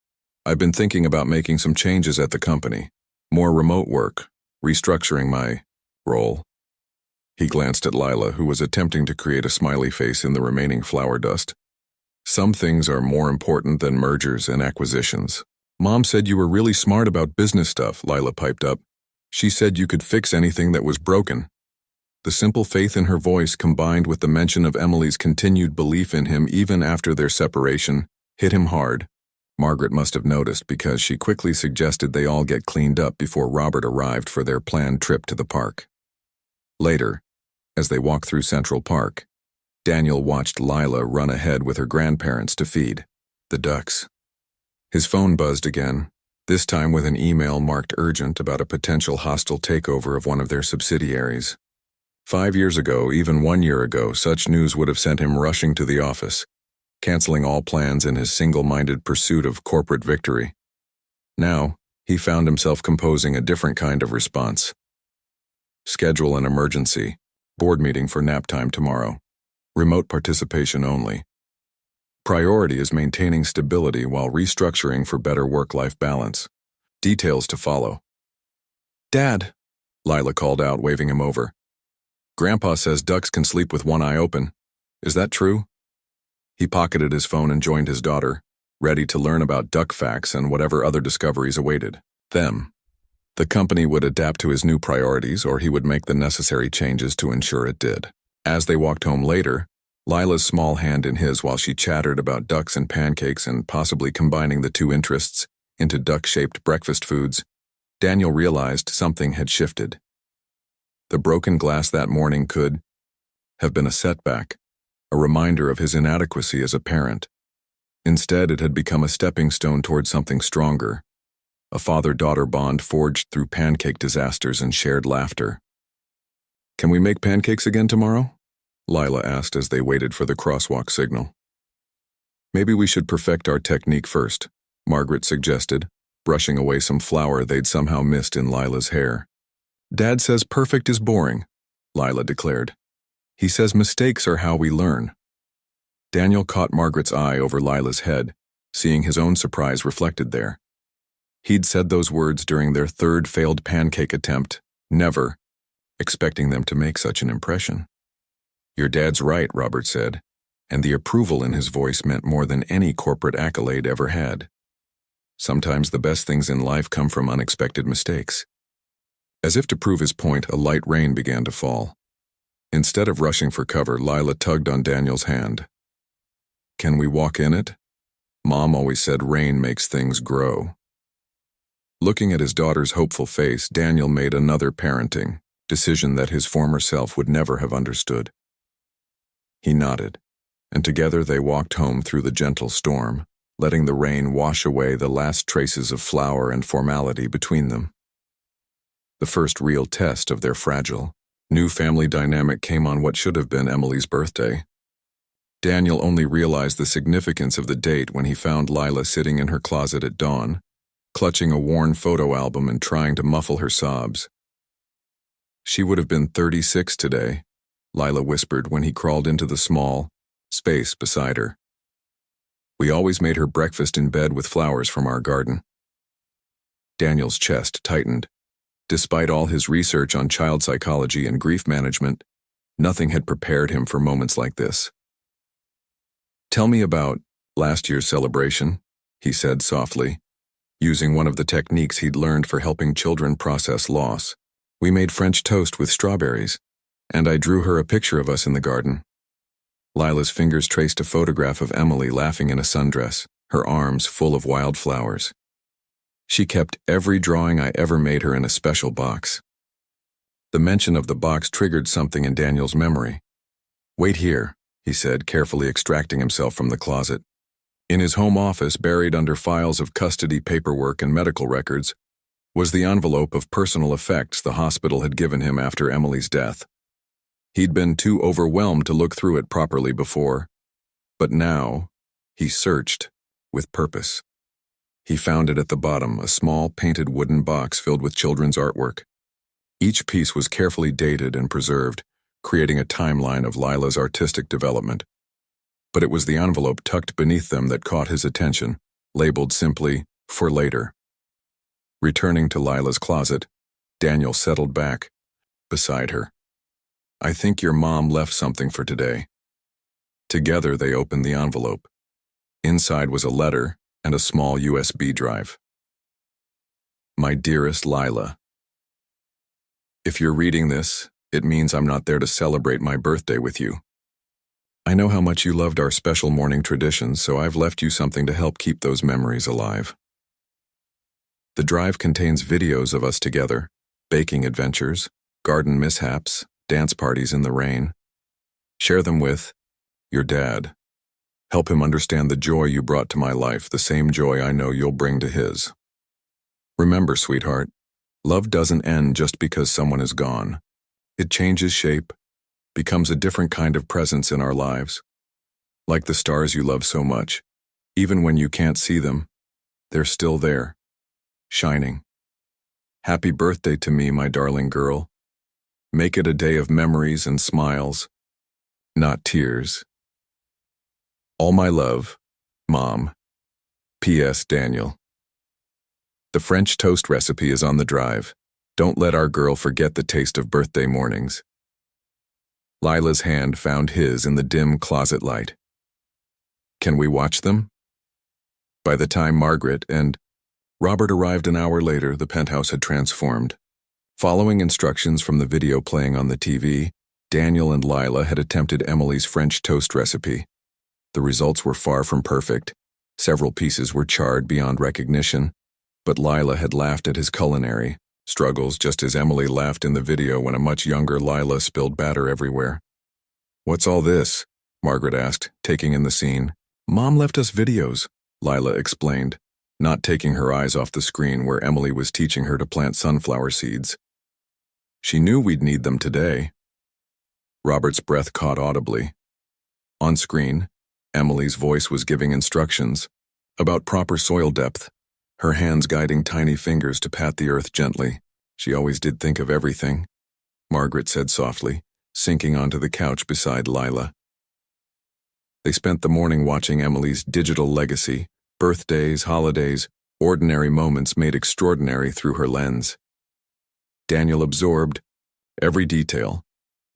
I've been thinking about making some changes at the company. More remote work, restructuring my role. He glanced at Lila, who was attempting to create a smiley face in the remaining flour dust. Some things are more important than mergers and acquisitions. Mom said you were really smart about business stuff, Lila piped up. She said you could fix anything that was broken. The simple faith in her voice, combined with the mention of Emily's continued belief in him even after their separation, hit him hard. Margaret must have noticed because she quickly suggested they all get cleaned up before Robert arrived for their planned trip to the park. Later, as they walked through Central Park, Daniel watched Lila run ahead with her grandparents to feed the ducks. His phone buzzed again, this time with an email marked urgent about a potential hostile takeover of one of their subsidiaries. 5 years ago, even 1 year ago, such news would have sent him rushing to the office, canceling all plans in his single-minded pursuit of corporate victory. Now, he found himself composing a different kind of response. Schedule an emergency. Board meeting for nap time tomorrow. Remote participation only. Priority is maintaining stability while restructuring for better work-life balance. Details to follow. "Dad," Lila called out, waving him over. "Grandpa says ducks can sleep with one eye open. Is that true?" He pocketed his phone and joined his daughter, ready to learn about duck facts and whatever other discoveries awaited them. The company would adapt to his new priorities, or he would make the necessary changes to ensure it did. As they walked home later, Lila's small hand in his while she chattered about ducks and pancakes and possibly combining the two interests into duck-shaped breakfast foods, Daniel realized something had shifted. The broken glass that morning could have been a setback, a reminder of his inadequacy as a parent. Instead, it had become a stepping stone toward something stronger, a father-daughter bond forged through pancake disasters and shared laughter. "Can we make pancakes again tomorrow?" Lila asked as they waited for the crosswalk signal. "Maybe we should perfect our technique first," Margaret suggested, brushing away some flour they'd somehow missed in Lila's hair. "Dad says perfect is boring," Lila declared. "He says mistakes are how we learn." Daniel caught Margaret's eye over Lila's head, seeing his own surprise reflected there. He'd said those words during their third failed pancake attempt, never expecting them to make such an impression. "Your dad's right," Robert said, and the approval in his voice meant more than any corporate accolade ever had. Sometimes the best things in life come from unexpected mistakes. As if to prove his point, a light rain began to fall. Instead of rushing for cover, Lila tugged on Daniel's hand. "Can we walk in it? Mom always said rain makes things grow." Looking at his daughter's hopeful face, Daniel made another parenting decision that his former self would never have understood. He nodded, and together they walked home through the gentle storm, letting the rain wash away the last traces of flour and formality between them. The first real test of their fragile, new family dynamic came on what should have been Emily's birthday. Daniel only realized the significance of the date when he found Lila sitting in her closet at dawn, clutching a worn photo album and trying to muffle her sobs. "She would have been 36 today," Lila whispered when he crawled into the small space beside her. "We always made her breakfast in bed with flowers from our garden." Daniel's chest tightened. Despite all his research on child psychology and grief management, nothing had prepared him for moments like this. "Tell me about last year's celebration," he said softly, using one of the techniques he'd learned for helping children process loss. "We made French toast with strawberries, and I drew her a picture of us in the garden." Lila's fingers traced a photograph of Emily laughing in a sundress, her arms full of wildflowers. "She kept every drawing I ever made her in a special box." The mention of the box triggered something in Daniel's memory. "Wait here," he said, carefully extracting himself from the closet. In his home office, buried under files of custody paperwork and medical records, was the envelope of personal effects the hospital had given him after Emily's death. He'd been too overwhelmed to look through it properly before, but now he searched with purpose. He found it at the bottom, a small painted wooden box filled with children's artwork. Each piece was carefully dated and preserved, creating a timeline of Lila's artistic development. But it was the envelope tucked beneath them that caught his attention, labeled simply, "For later." Returning to Lila's closet, Daniel settled back beside her. "I think your mom left something for today." Together they opened the envelope. Inside was a letter and a small USB drive. "My dearest Lila, if you're reading this, it means I'm not there to celebrate my birthday with you. I know how much you loved our special morning traditions, so I've left you something to help keep those memories alive. The drive contains videos of us together, baking adventures, garden mishaps, dance parties in the rain. Share them with your dad. Help him understand the joy you brought to my life, the same joy I know you'll bring to his. Remember, sweetheart, love doesn't end just because someone is gone. It changes shape, becomes a different kind of presence in our lives. Like the stars you love so much, even when you can't see them, they're still there, shining. Happy birthday to me, my darling girl. Make it a day of memories and smiles, not tears. All my love, Mom. P.S. Daniel. The French toast recipe is on the drive. Don't let our girl forget the taste of birthday mornings. Lila's hand found his in the dim closet light. Can we watch them? By the time Margaret and Robert arrived an hour later, the penthouse had transformed. Following instructions from the video playing on the TV, Daniel and Lila had attempted Emily's French toast recipe. The results were far from perfect. Several pieces were charred beyond recognition, but Lila had laughed at his culinary struggles just as Emily laughed in the video when a much younger Lila spilled batter everywhere. "What's all this?" Margaret asked, taking in the scene. "Mom left us videos," Lila explained, not taking her eyes off the screen where Emily was teaching her to plant sunflower seeds. "She knew we'd need them today." Robert's breath caught audibly. On screen, Emily's voice was giving instructions about proper soil depth, her hands guiding tiny fingers to pat the earth gently. "She always did think of everything," Margaret said softly, sinking onto the couch beside Lila. They spent the morning watching Emily's digital legacy, birthdays, holidays, ordinary moments made extraordinary through her lens. Daniel absorbed every detail,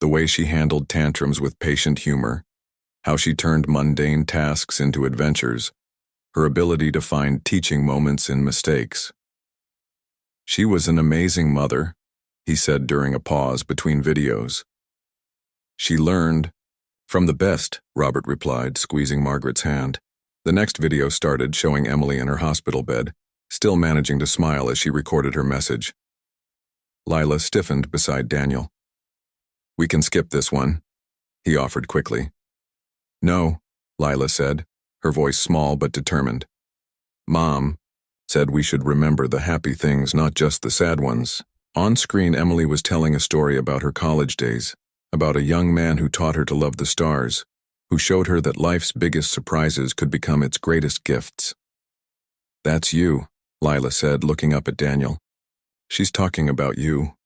the way she handled tantrums with patient humor, how she turned mundane tasks into adventures, her ability to find teaching moments in mistakes. "She was an amazing mother," he said during a pause between videos. "She learned from the best," Robert replied, squeezing Margaret's hand. The next video started, showing Emily in her hospital bed, still managing to smile as she recorded her message. Lila stiffened beside Daniel. "We can skip this one," he offered quickly. "No," Lila said, her voice small but determined. "Mom said we should remember the happy things, not just the sad ones." On screen, Emily was telling a story about her college days, about a young man who taught her to love the stars, who showed her that life's biggest surprises could become its greatest gifts. "That's you," Lila said, looking up at Daniel. "She's talking about you."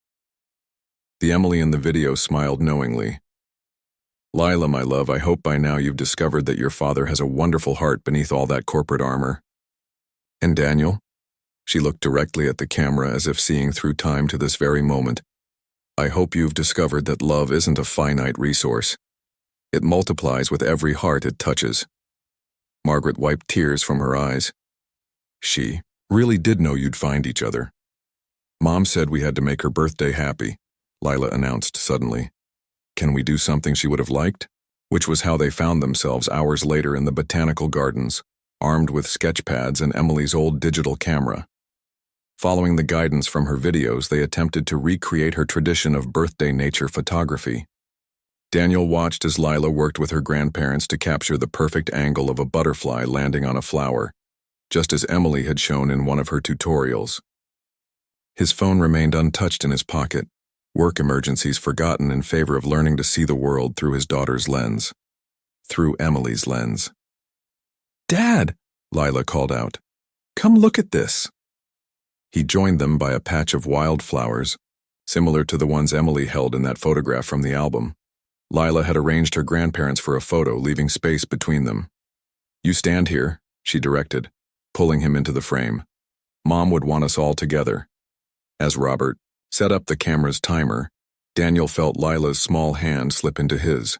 The Emily in the video smiled knowingly. "Lila, my love, I hope by now you've discovered that your father has a wonderful heart beneath all that corporate armor." "And Daniel?" She looked directly at the camera as if seeing through time to this very moment. "I hope you've discovered that love isn't a finite resource. It multiplies with every heart it touches." Margaret wiped tears from her eyes. "She really did know you'd find each other." "Mom said we had to make her birthday happy," Lila announced suddenly. "Can we do something she would have liked?" Which was how they found themselves hours later in the botanical gardens, armed with sketch pads and Emily's old digital camera. Following the guidance from her videos, they attempted to recreate her tradition of birthday nature photography. Daniel watched as Lila worked with her grandparents to capture the perfect angle of a butterfly landing on a flower, just as Emily had shown in one of her tutorials. His phone remained untouched in his pocket, work emergencies forgotten in favor of learning to see the world through his daughter's lens. Through Emily's lens. "Dad," Lila called out, "come look at this." He joined them by a patch of wildflowers, similar to the ones Emily held in that photograph from the album. Lila had arranged her grandparents for a photo, leaving space between them. "You stand here," she directed, pulling him into the frame. "Mom would want us all together." As Robert set up the camera's timer, Daniel felt Lila's small hand slip into his.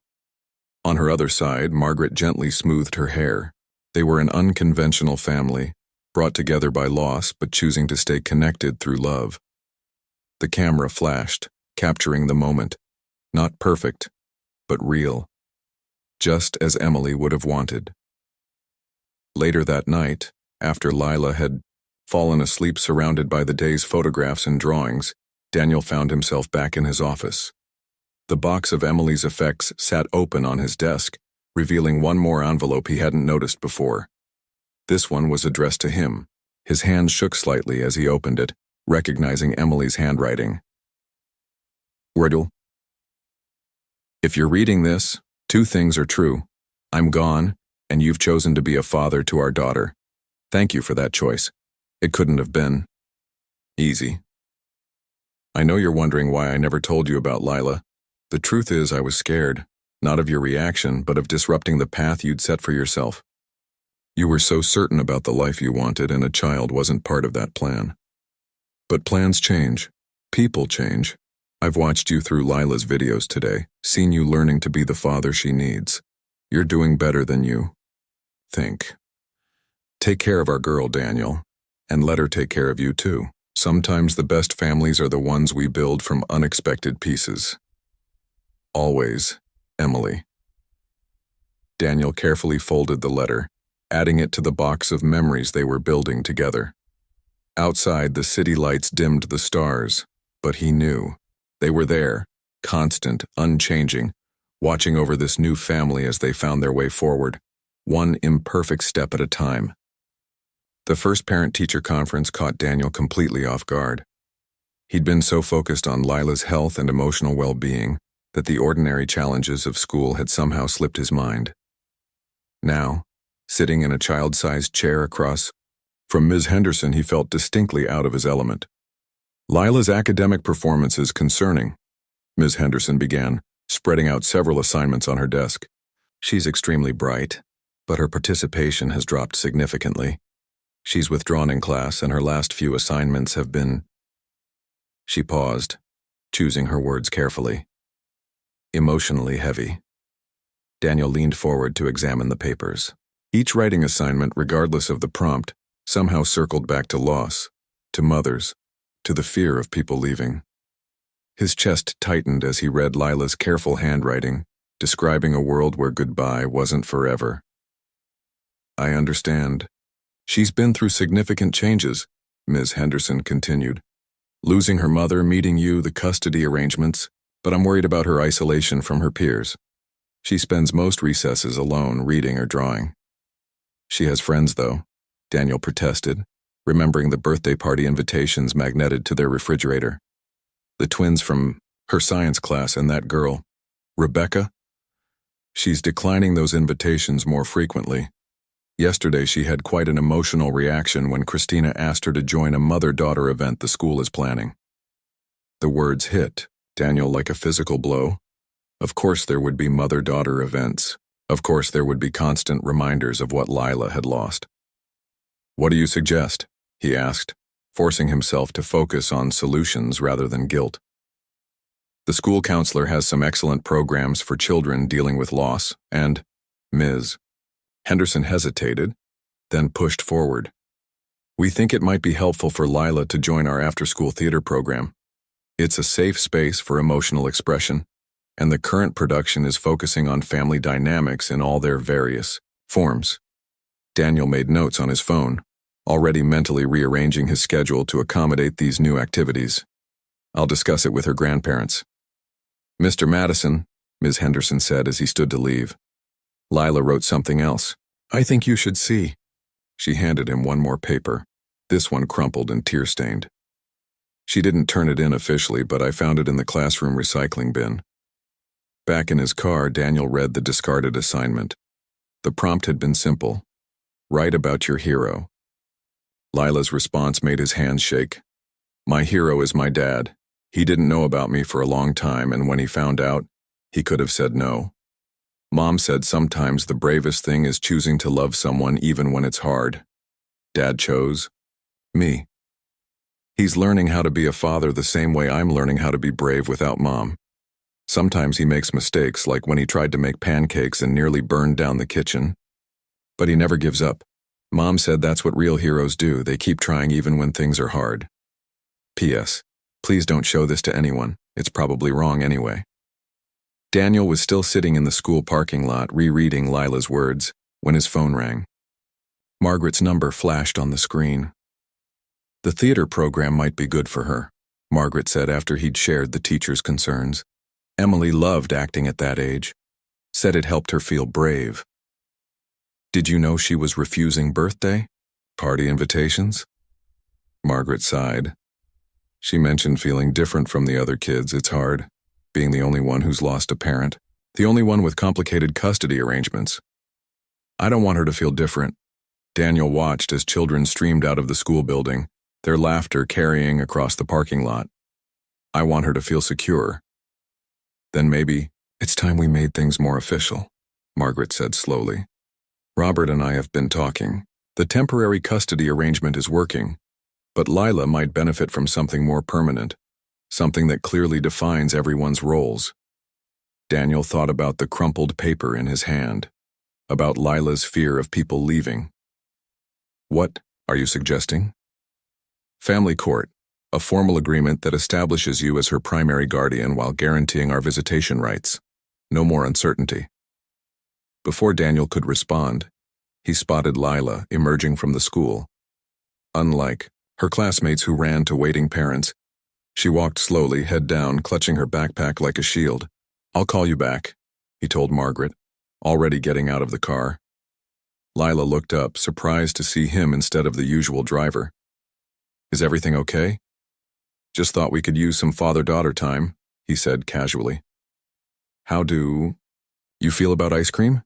On her other side, Margaret gently smoothed her hair. They were an unconventional family, brought together by loss but choosing to stay connected through love. The camera flashed, capturing the moment. Not perfect, but real. Just as Emily would have wanted. Later that night, after Lila had fallen asleep surrounded by the day's photographs and drawings, Daniel found himself back in his office. The box of Emily's effects sat open on his desk, revealing one more envelope he hadn't noticed before. This one was addressed to him. His hand shook slightly as he opened it, recognizing Emily's handwriting. Wordle. If you're reading this, two things are true. I'm gone, and you've chosen to be a father to our daughter. Thank you for that choice. It couldn't have been easy. I know you're wondering why I never told you about Lila. The truth is I was scared, not of your reaction, but of disrupting the path you'd set for yourself. You were so certain about the life you wanted, and a child wasn't part of that plan. But plans change. People change. I've watched you through Lila's videos today, seen you learning to be the father she needs. You're doing better than you think. Take care of our girl, Daniel, and let her take care of you too. Sometimes the best families are the ones we build from unexpected pieces. Always, Emily. Daniel carefully folded the letter, adding it to the box of memories they were building together. Outside, the city lights dimmed the stars, but he knew. They were there, constant, unchanging, watching over this new family as they found their way forward, one imperfect step at a time. The first parent-teacher conference caught Daniel completely off guard. He'd been so focused on Lila's health and emotional well-being that the ordinary challenges of school had somehow slipped his mind. Now, sitting in a child-sized chair across from Ms. Henderson, he felt distinctly out of his element. Lila's academic performance is concerning, Ms. Henderson began, spreading out several assignments on her desk. She's extremely bright, but her participation has dropped significantly. She's withdrawn in class, and her last few assignments have been... She paused, choosing her words carefully. Emotionally heavy. Daniel leaned forward to examine the papers. Each writing assignment, regardless of the prompt, somehow circled back to loss, to mothers, to the fear of people leaving. His chest tightened as he read Lila's careful handwriting, describing a world where goodbye wasn't forever. I understand. She's been through significant changes, Ms. Henderson continued. Losing her mother, meeting you, the custody arrangements, but I'm worried about her isolation from her peers. She spends most recesses alone, reading or drawing. She has friends, though, Daniel protested, remembering the birthday party invitations magneted to their refrigerator. The twins from her science class and that girl, Rebecca. She's declining those invitations more frequently. Yesterday she had quite an emotional reaction when Christina asked her to join a mother-daughter event the school is planning. The words hit Daniel like a physical blow. Of course there would be mother-daughter events. Of course there would be constant reminders of what Lila had lost. What do you suggest? He asked, forcing himself to focus on solutions rather than guilt. The school counselor has some excellent programs for children dealing with loss, and Ms. Henderson hesitated, then pushed forward. We think it might be helpful for Lila to join our after-school theater program. It's a safe space for emotional expression, and the current production is focusing on family dynamics in all their various forms. Daniel made notes on his phone, already mentally rearranging his schedule to accommodate these new activities. I'll discuss it with her grandparents. Mr. Madison, Ms. Henderson said as he stood to leave. Lila wrote something else. I think you should see. She handed him one more paper, this one crumpled and tear-stained. She didn't turn it in officially, but I found it in the classroom recycling bin. Back in his car, Daniel read the discarded assignment. The prompt had been simple. Write about your hero. Lila's response made his hands shake. My hero is my dad. He didn't know about me for a long time, and when he found out, he could have said no. Mom said sometimes the bravest thing is choosing to love someone even when it's hard. Dad chose me. He's learning how to be a father the same way I'm learning how to be brave without Mom. Sometimes he makes mistakes, like when he tried to make pancakes and nearly burned down the kitchen. But he never gives up. Mom said that's what real heroes do. They keep trying even when things are hard. P.S. Please don't show this to anyone. It's probably wrong anyway. Daniel was still sitting in the school parking lot rereading Lila's words when his phone rang. Margaret's number flashed on the screen. The theater program might be good for her, Margaret said after he'd shared the teacher's concerns. Emily loved acting at that age. said it helped her feel brave. Did you know she was refusing birthday party invitations? Margaret sighed. She mentioned feeling different from the other kids. It's hard, being the only one who's lost a parent, the only one with complicated custody arrangements. I don't want her to feel different. Daniel watched as children streamed out of the school building, their laughter carrying across the parking lot. I want her to feel secure. Then maybe it's time we made things more official, Margaret said slowly. Robert and I have been talking. The temporary custody arrangement is working, but Lila might benefit from something more permanent, something that clearly defines everyone's roles. Daniel thought about the crumpled paper in his hand, about Lila's fear of people leaving. What are you suggesting? Family court, a formal agreement that establishes you as her primary guardian while guaranteeing our visitation rights. No more uncertainty. Before Daniel could respond, he spotted Lila emerging from the school. Unlike her classmates who ran to waiting parents, she walked slowly, head down, clutching her backpack like a shield. I'll call you back, he told Margaret, already getting out of the car. Lila looked up, surprised to see him instead of the usual driver. Is everything okay? Just thought we could use some father-daughter time, he said casually. How do you feel about ice cream?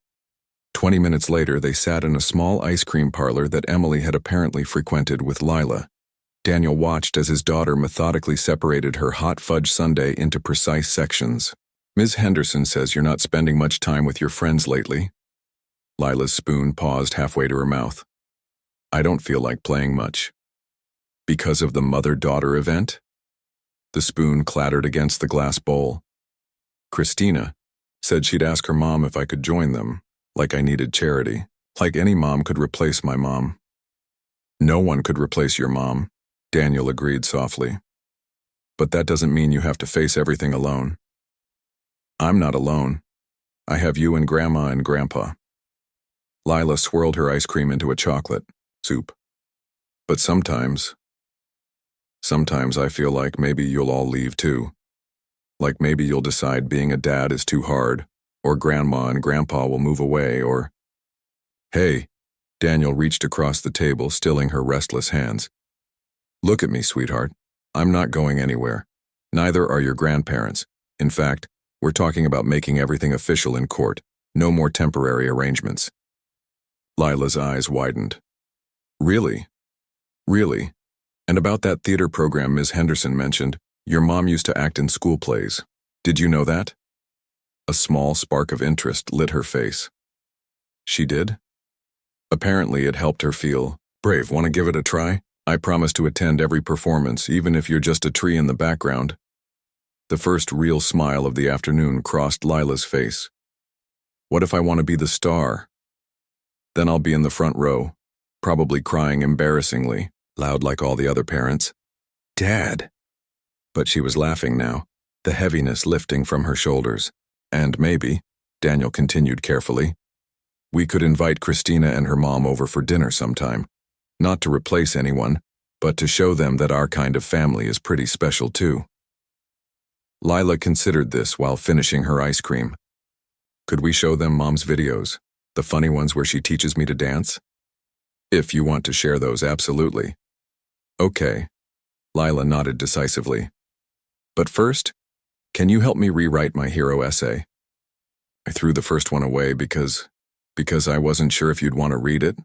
20 minutes later, they sat in a small ice cream parlor that Emily had apparently frequented with Lila. Daniel watched as his daughter methodically separated her hot fudge sundae into precise sections. Ms. Henderson says you're not spending much time with your friends lately. Lila's spoon paused halfway to her mouth. I don't feel like playing much. Because of the mother-daughter event? The spoon clattered against the glass bowl. Christina said she'd ask her mom if I could join them, like I needed charity, like any mom could replace my mom. No one could replace your mom, Daniel agreed softly. But that doesn't mean you have to face everything alone. I'm not alone. I have you and Grandma and Grandpa. Lila swirled her ice cream into a chocolate soup. But sometimes I feel like maybe you'll all leave too. Like maybe you'll decide being a dad is too hard, or Grandma and Grandpa will move away, or... Hey, Daniel reached across the table, stilling her restless hands. Look at me, sweetheart. I'm not going anywhere. Neither are your grandparents. In fact, we're talking about making everything official in court. No more temporary arrangements. Lila's eyes widened. Really? Really? And about that theater program Ms. Henderson mentioned, your mom used to act in school plays. Did you know that? A small spark of interest lit her face. She did? Apparently it helped her feel brave. Want to give it a try? I promise to attend every performance, even if you're just a tree in the background. The first real smile of the afternoon crossed Lila's face. What if I want to be the star? Then I'll be in the front row, probably crying embarrassingly, loud like all the other parents. Dad! But she was laughing now, the heaviness lifting from her shoulders. And maybe, Daniel continued carefully, we could invite Christina and her mom over for dinner sometime. Not to replace anyone, but to show them that our kind of family is pretty special too. Lila considered this while finishing her ice cream. Could we show them Mom's videos, the funny ones where she teaches me to dance? If you want to share those, absolutely. Okay, Lila nodded decisively. But first, can you help me rewrite my hero essay? I threw the first one away because I wasn't sure if you'd want to read it.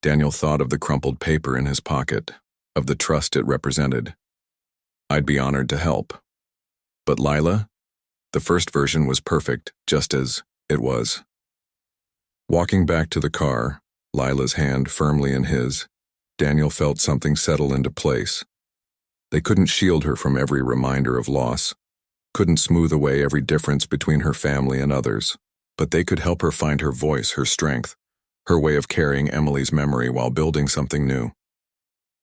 Daniel thought of the crumpled paper in his pocket, of the trust it represented. I'd be honored to help. But Lila, the first version was perfect, just as it was. Walking back to the car, Lila's hand firmly in his, Daniel felt something settle into place. They couldn't shield her from every reminder of loss, couldn't smooth away every difference between her family and others, but they could help her find her voice, her strength, her way of carrying Emily's memory while building something new.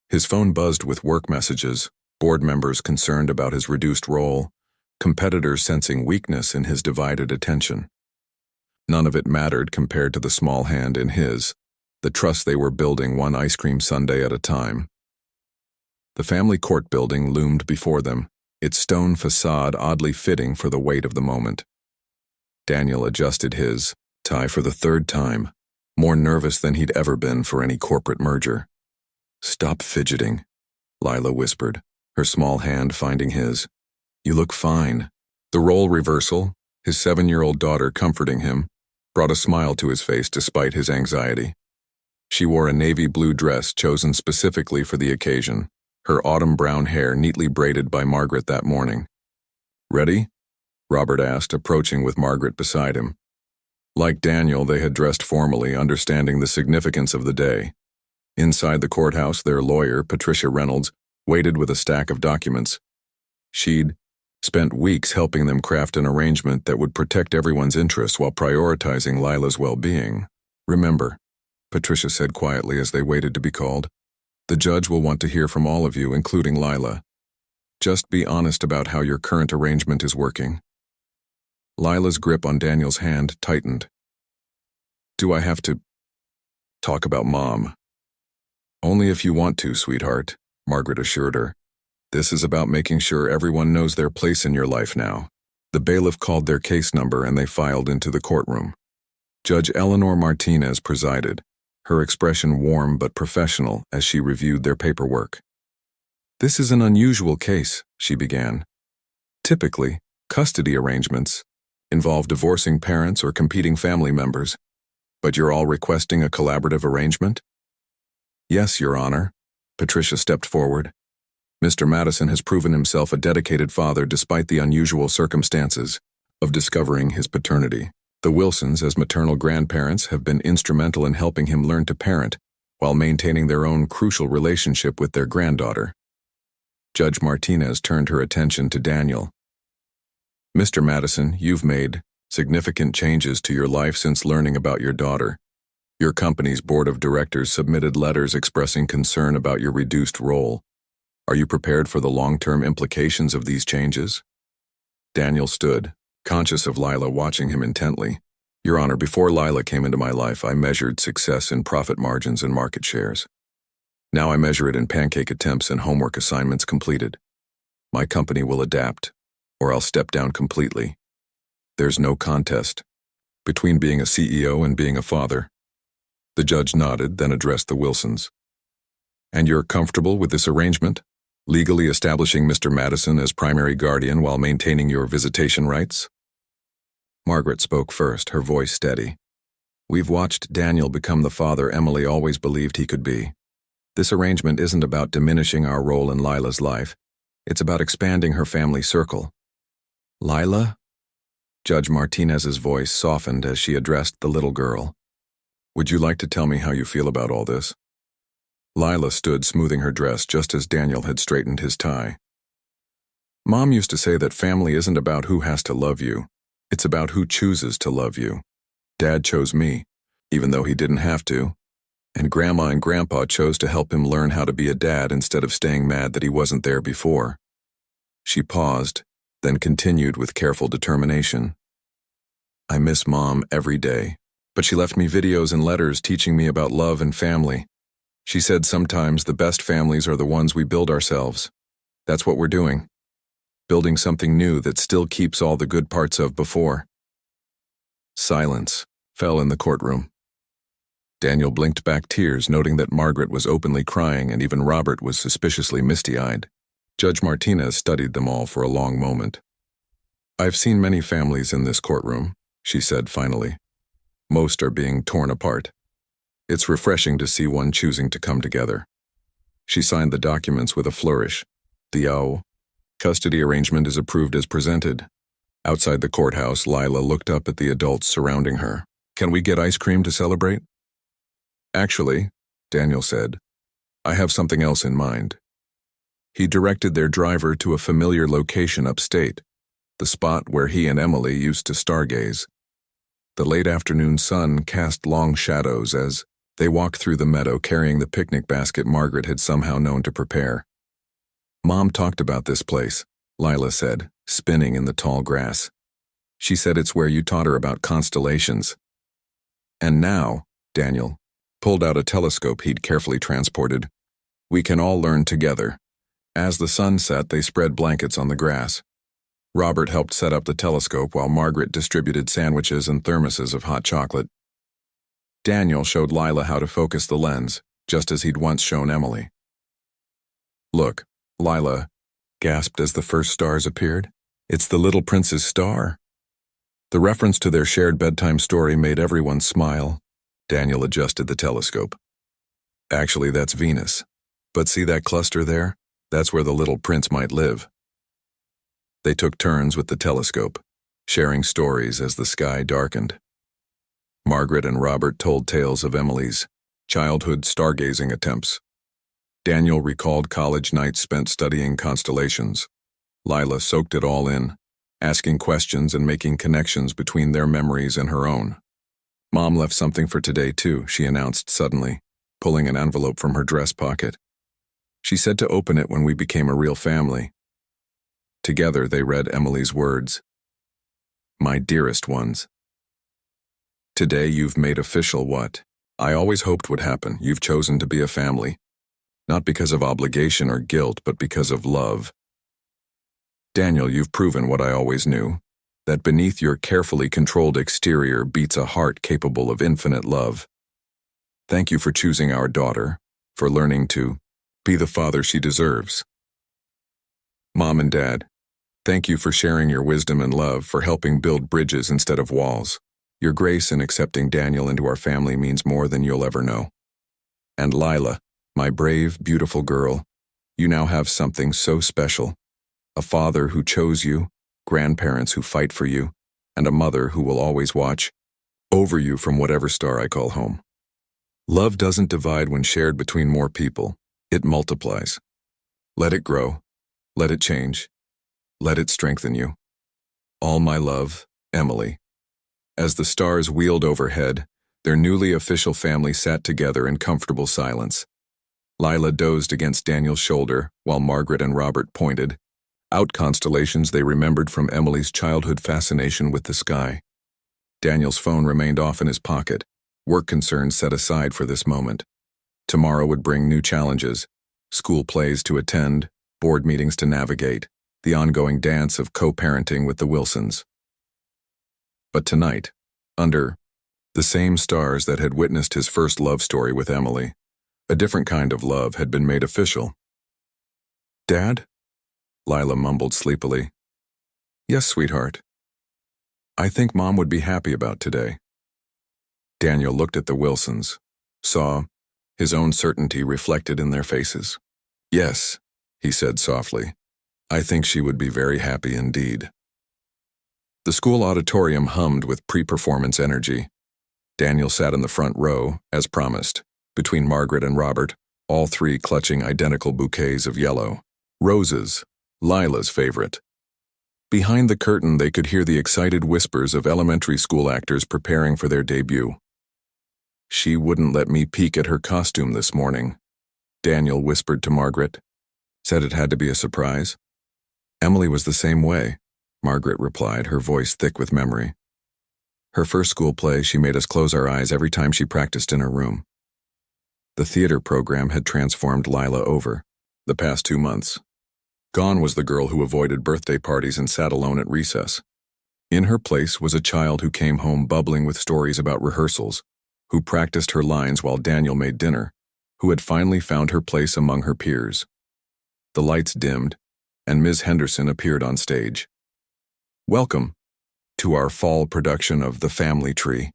His phone buzzed with work messages, board members concerned about his reduced role, competitors sensing weakness in his divided attention. None of it mattered compared to the small hand in his, the trust they were building one ice cream sundae at a time. The family court building loomed before them, its stone facade oddly fitting for the weight of the moment. Daniel adjusted his tie for the third time, more nervous than he'd ever been for any corporate merger. "Stop fidgeting," Lila whispered, her small hand finding his. "You look fine." The role reversal, his 7-year-old daughter comforting him, brought a smile to his face despite his anxiety. She wore a navy blue dress chosen specifically for the occasion, her autumn brown hair neatly braided by Margaret that morning. "Ready?" Robert asked, approaching with Margaret beside him. Like Daniel, they had dressed formally, understanding the significance of the day. Inside the courthouse, their lawyer, Patricia Reynolds, waited with a stack of documents. She'd spent weeks helping them craft an arrangement that would protect everyone's interests while prioritizing Lila's well-being. "Remember," Patricia said quietly as they waited to be called, "the judge will want to hear from all of you, including Lila. Just be honest about how your current arrangement is working." Lila's grip on Daniel's hand tightened. "Do I have to talk about Mom?" "Only if you want to, sweetheart," Margaret assured her. "This is about making sure everyone knows their place in your life now." The bailiff called their case number and they filed into the courtroom. Judge Eleanor Martinez presided, her expression warm but professional as she reviewed their paperwork. "This is an unusual case," she began. "Typically, custody arrangements involve divorcing parents or competing family members, but you're all requesting a collaborative arrangement?" "Yes, Your Honor." Patricia stepped forward. "Mr. Madison has proven himself a dedicated father despite the unusual circumstances of discovering his paternity. The Wilsons, as maternal grandparents, have been instrumental in helping him learn to parent while maintaining their own crucial relationship with their granddaughter." Judge Martinez turned her attention to Daniel. "Mr. Madison, you've made significant changes to your life since learning about your daughter. Your company's board of directors submitted letters expressing concern about your reduced role. Are you prepared for the long-term implications of these changes?" Daniel stood, conscious of Lila watching him intently. "Your Honor, before Lila came into my life, I measured success in profit margins and market shares. Now I measure it in pancake attempts and homework assignments completed. My company will adapt, or I'll step down completely. There's no contest between being a CEO and being a father." The judge nodded, then addressed the Wilsons. "And you're comfortable with this arrangement? Legally establishing Mr. Madison as primary guardian while maintaining your visitation rights?" Margaret spoke first, her voice steady. "We've watched Daniel become the father Emily always believed he could be. This arrangement isn't about diminishing our role in Lila's life. It's about expanding her family circle." "Lila?" Judge Martinez's voice softened as she addressed the little girl. "Would you like to tell me how you feel about all this?" Lila stood smoothing her dress just as Daniel had straightened his tie. "Mom used to say that family isn't about who has to love you. It's about who chooses to love you. Dad chose me, even though he didn't have to. And Grandma and Grandpa chose to help him learn how to be a dad instead of staying mad that he wasn't there before." She paused, then continued with careful determination. "I miss Mom every day, but she left me videos and letters teaching me about love and family. She said sometimes the best families are the ones we build ourselves. That's what we're doing. Building something new that still keeps all the good parts of before." Silence fell in the courtroom. Daniel blinked back tears, noting that Margaret was openly crying and even Robert was suspiciously misty-eyed. Judge Martinez studied them all for a long moment. "I've seen many families in this courtroom," she said finally. "Most are being torn apart. It's refreshing to see one choosing to come together." She signed the documents with a flourish. "The custody arrangement is approved as presented." Outside the courthouse, Lila looked up at the adults surrounding her. "Can we get ice cream to celebrate?" "Actually," Daniel said, "I have something else in mind." He directed their driver to a familiar location upstate, the spot where he and Emily used to stargaze. The late afternoon sun cast long shadows as they walked through the meadow carrying the picnic basket Margaret had somehow known to prepare. "Mom talked about this place," Lila said, spinning in the tall grass. "She said it's where you taught her about constellations." "And now," Daniel pulled out a telescope he'd carefully transported, "we can all learn together." As the sun set, they spread blankets on the grass. Robert helped set up the telescope while Margaret distributed sandwiches and thermoses of hot chocolate. Daniel showed Lila how to focus the lens, just as he'd once shown Emily. "Look," Lila gasped as the first stars appeared. "It's the little prince's star." The reference to their shared bedtime story made everyone smile. Daniel adjusted the telescope. "Actually, that's Venus. But see that cluster there? That's where the little prince might live." They took turns with the telescope, sharing stories as the sky darkened. Margaret and Robert told tales of Emily's childhood stargazing attempts. Daniel recalled college nights spent studying constellations. Lila soaked it all in, asking questions and making connections between their memories and her own. "Mom left something for today, too," she announced suddenly, pulling an envelope from her dress pocket. "She said to open it when we became a real family." Together they read Emily's words. "My dearest ones. Today you've made official what I always hoped would happen. You've chosen to be a family. Not because of obligation or guilt, but because of love. Daniel, you've proven what I always knew, that beneath your carefully controlled exterior beats a heart capable of infinite love. Thank you for choosing our daughter, for learning to be the father she deserves. Mom and Dad, thank you for sharing your wisdom and love, for helping build bridges instead of walls. Your grace in accepting Daniel into our family means more than you'll ever know. And Lila, my brave, beautiful girl, you now have something so special. A father who chose you, grandparents who fight for you, and a mother who will always watch over you from whatever star I call home. Love doesn't divide when shared between more people. It multiplies. Let it grow. Let it change. Let it strengthen you. All my love, Emily." As the stars wheeled overhead, their newly official family sat together in comfortable silence. Lila dozed against Daniel's shoulder, while Margaret and Robert pointed out constellations they remembered from Emily's childhood fascination with the sky. Daniel's phone remained off in his pocket, work concerns set aside for this moment. Tomorrow would bring new challenges, school plays to attend, board meetings to navigate, the ongoing dance of co-parenting with the Wilsons. But tonight, under the same stars that had witnessed his first love story with Emily, a different kind of love had been made official. "Dad?" Lila mumbled sleepily. "Yes, sweetheart. I think Mom would be happy about today." Daniel looked at the Wilsons, saw his own certainty reflected in their faces. "Yes," he said softly. "I think she would be very happy indeed." The school auditorium hummed with pre-performance energy. Daniel sat in the front row, as promised, between Margaret and Robert, all three clutching identical bouquets of yellow roses, Lila's favorite. Behind the curtain, they could hear the excited whispers of elementary school actors preparing for their debut. "She wouldn't let me peek at her costume this morning," Daniel whispered to Margaret. "Said it had to be a surprise." "Emily was the same way," Margaret replied, her voice thick with memory. "Her first school play, she made us close our eyes every time she practiced in her room." The theater program had transformed Lila over the past 2 months. Gone was the girl who avoided birthday parties and sat alone at recess. In her place was a child who came home bubbling with stories about rehearsals, who practiced her lines while Daniel made dinner, who had finally found her place among her peers. The lights dimmed, and Ms. Henderson appeared on stage. "Welcome to our fall production of The Family Tree,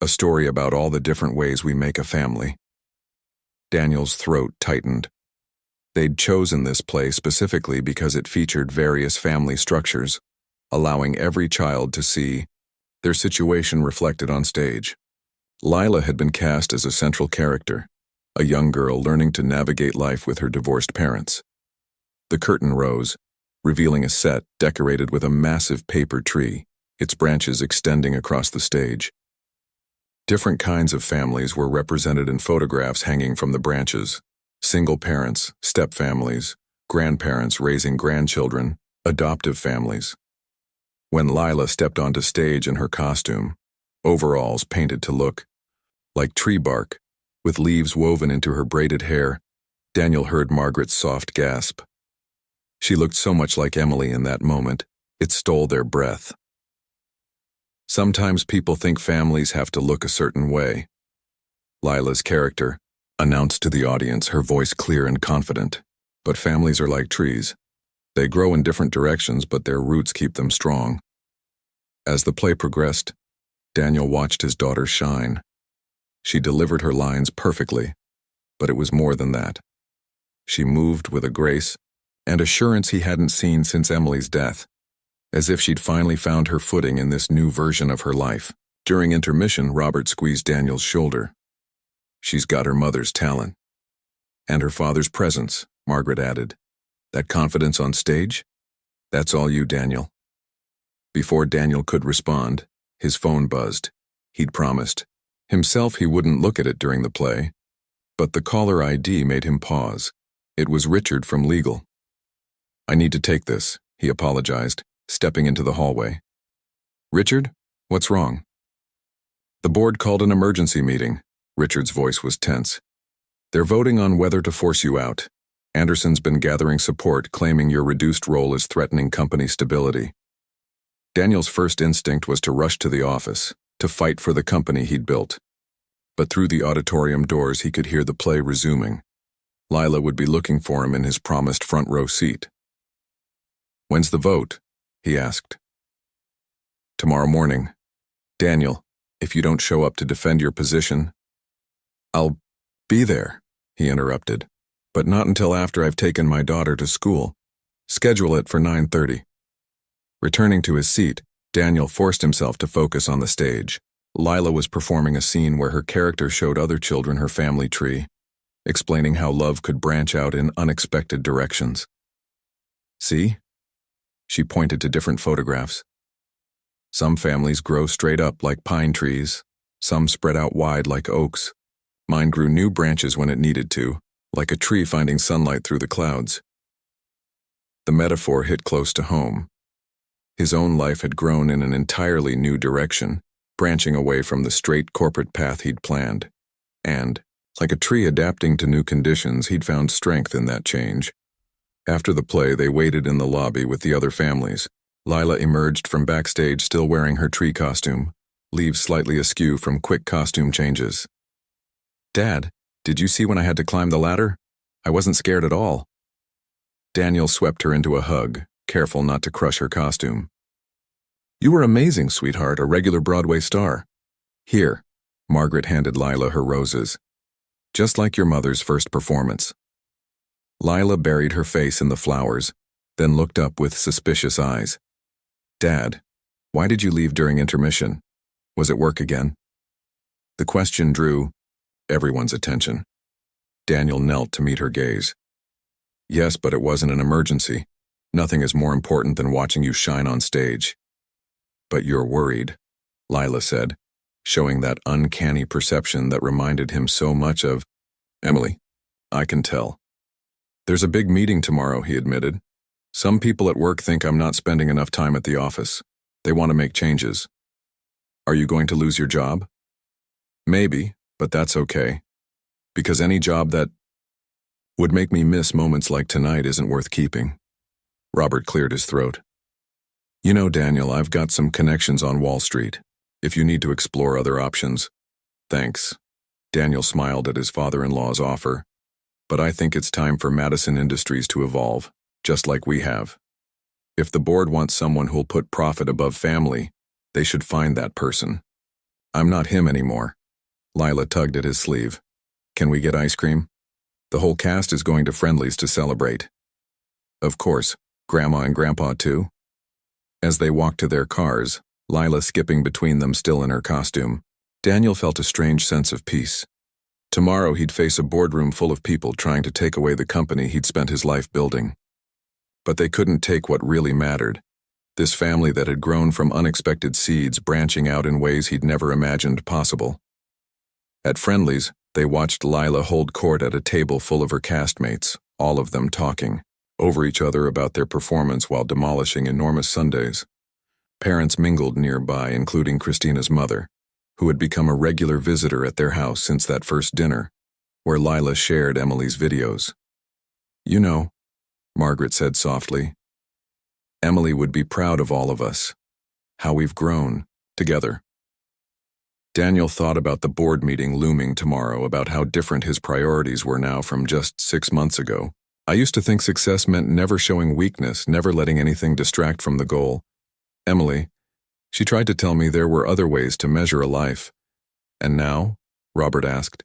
a story about all the different ways we make a family." Daniel's throat tightened. They'd chosen this play specifically because it featured various family structures, allowing every child to see their situation reflected on stage. Lila had been cast as a central character, a young girl learning to navigate life with her divorced parents. The curtain rose, revealing a set decorated with a massive paper tree, its branches extending across the stage. Different kinds of families were represented in photographs hanging from the branches: single parents, step families, grandparents raising grandchildren, adoptive families. When Lila stepped onto stage in her costume, overalls painted to look like tree bark, with leaves woven into her braided hair, Daniel heard Margaret's soft gasp. She looked so much like Emily in that moment, It stole their breath. Sometimes people think families have to look a certain way. Lila's character announced to the audience, her voice clear and confident. But families are like trees. They grow in different directions, but their roots keep them strong. As the play progressed, Daniel watched his daughter shine. She delivered her lines perfectly, but it was more than that. She moved with a grace and assurance he hadn't seen since Emily's death, as if she'd finally found her footing in this new version of her life. During intermission, Robert squeezed Daniel's shoulder. "She's got her mother's talent. And her father's presence," Margaret added. "That confidence on stage? That's all you, Daniel." Before Daniel could respond, his phone buzzed. He'd promised himself he wouldn't look at it during the play, but the caller ID made him pause. It was Richard from legal. "I need to take this," he apologized, stepping into the hallway. "Richard, what's wrong?" "The board called an emergency meeting." Richard's voice was tense. "They're voting on whether to force you out. Anderson's been gathering support, claiming your reduced role is threatening company stability." Daniel's first instinct was to rush to the office, to fight for the company he'd built. But through the auditorium doors he could hear the play resuming. Lila would be looking for him in his promised front row seat. "When's the vote?" he asked. "Tomorrow morning. Daniel, if you don't show up to defend your position—" "I'll be there," he interrupted, "but not until after I've taken my daughter to school. Schedule it for 9:30. Returning to his seat, Daniel forced himself to focus on the stage. Lila was performing a scene where her character showed other children her family tree, explaining how love could branch out in unexpected directions. "See?" She pointed to different photographs. "Some families grow straight up like pine trees, some spread out wide like oaks. Mine grew new branches when it needed to, like a tree finding sunlight through the clouds." The metaphor hit close to home. His own life had grown in an entirely new direction, branching away from the straight corporate path he'd planned. And, like a tree adapting to new conditions, he'd found strength in that change. After the play, they waited in the lobby with the other families. Lila emerged from backstage still wearing her tree costume, leaves slightly askew from quick costume changes. "Dad, did you see when I had to climb the ladder? I wasn't scared at all." Daniel swept her into a hug, careful not to crush her costume. "You were amazing, sweetheart, a regular Broadway star." "Here," Margaret handed Lila her roses. "Just like your mother's first performance." Lila buried her face in the flowers, then looked up with suspicious eyes. "Dad, why did you leave during intermission? Was it work again?" The question drew everyone's attention. Daniel knelt to meet her gaze. "Yes, but it wasn't an emergency. Nothing is more important than watching you shine on stage." "But you're worried," Lila said, showing that uncanny perception that reminded him so much of Emily. "I can tell." "There's a big meeting tomorrow," he admitted. "Some people at work think I'm not spending enough time at the office. They want to make changes." "Are you going to lose your job?" "Maybe, but that's okay. Because any job that would make me miss moments like tonight isn't worth keeping." Robert cleared his throat. "You know, Daniel, I've got some connections on Wall Street, if you need to explore other options." "Thanks." Daniel smiled at his father-in-law's offer. "But I think it's time for Madison Industries to evolve, just like we have. If the board wants someone who'll put profit above family, they should find that person. I'm not him anymore." Lila tugged at his sleeve. "Can we get ice cream? The whole cast is going to Friendly's to celebrate." "Of course. Grandma and Grandpa too?" As they walked to their cars, Lila skipping between them still in her costume, Daniel felt a strange sense of peace. Tomorrow he'd face a boardroom full of people trying to take away the company he'd spent his life building. But they couldn't take what really mattered. This family that had grown from unexpected seeds, branching out in ways he'd never imagined possible. At Friendly's, they watched Lila hold court at a table full of her castmates, all of them talking over each other about their performance while demolishing enormous sundaes. Parents mingled nearby, including Christina's mother, who had become a regular visitor at their house since that first dinner, where Lila shared Emily's videos. "You know," Margaret said softly, Emily would be proud of all of us. How we've grown together. Daniel thought about the board meeting looming tomorrow, about how different his priorities were now from just 6 months ago. I used to think success meant never showing weakness, never letting anything distract from the goal. Emily, she tried to tell me there were other ways to measure a life. And now? Robert asked.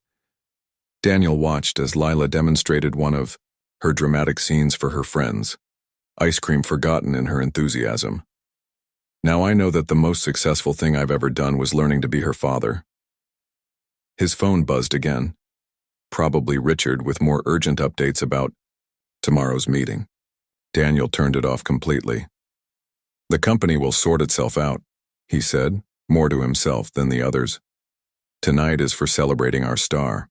Daniel watched as Lila demonstrated one of her dramatic scenes for her friends, ice cream forgotten in her enthusiasm. Now I know that the most successful thing I've ever done was learning to be her father. His phone buzzed again. Probably Richard with more urgent updates about tomorrow's meeting. Daniel turned it off completely. The company will sort itself out, he said, more to himself than the others. Tonight is for celebrating our star.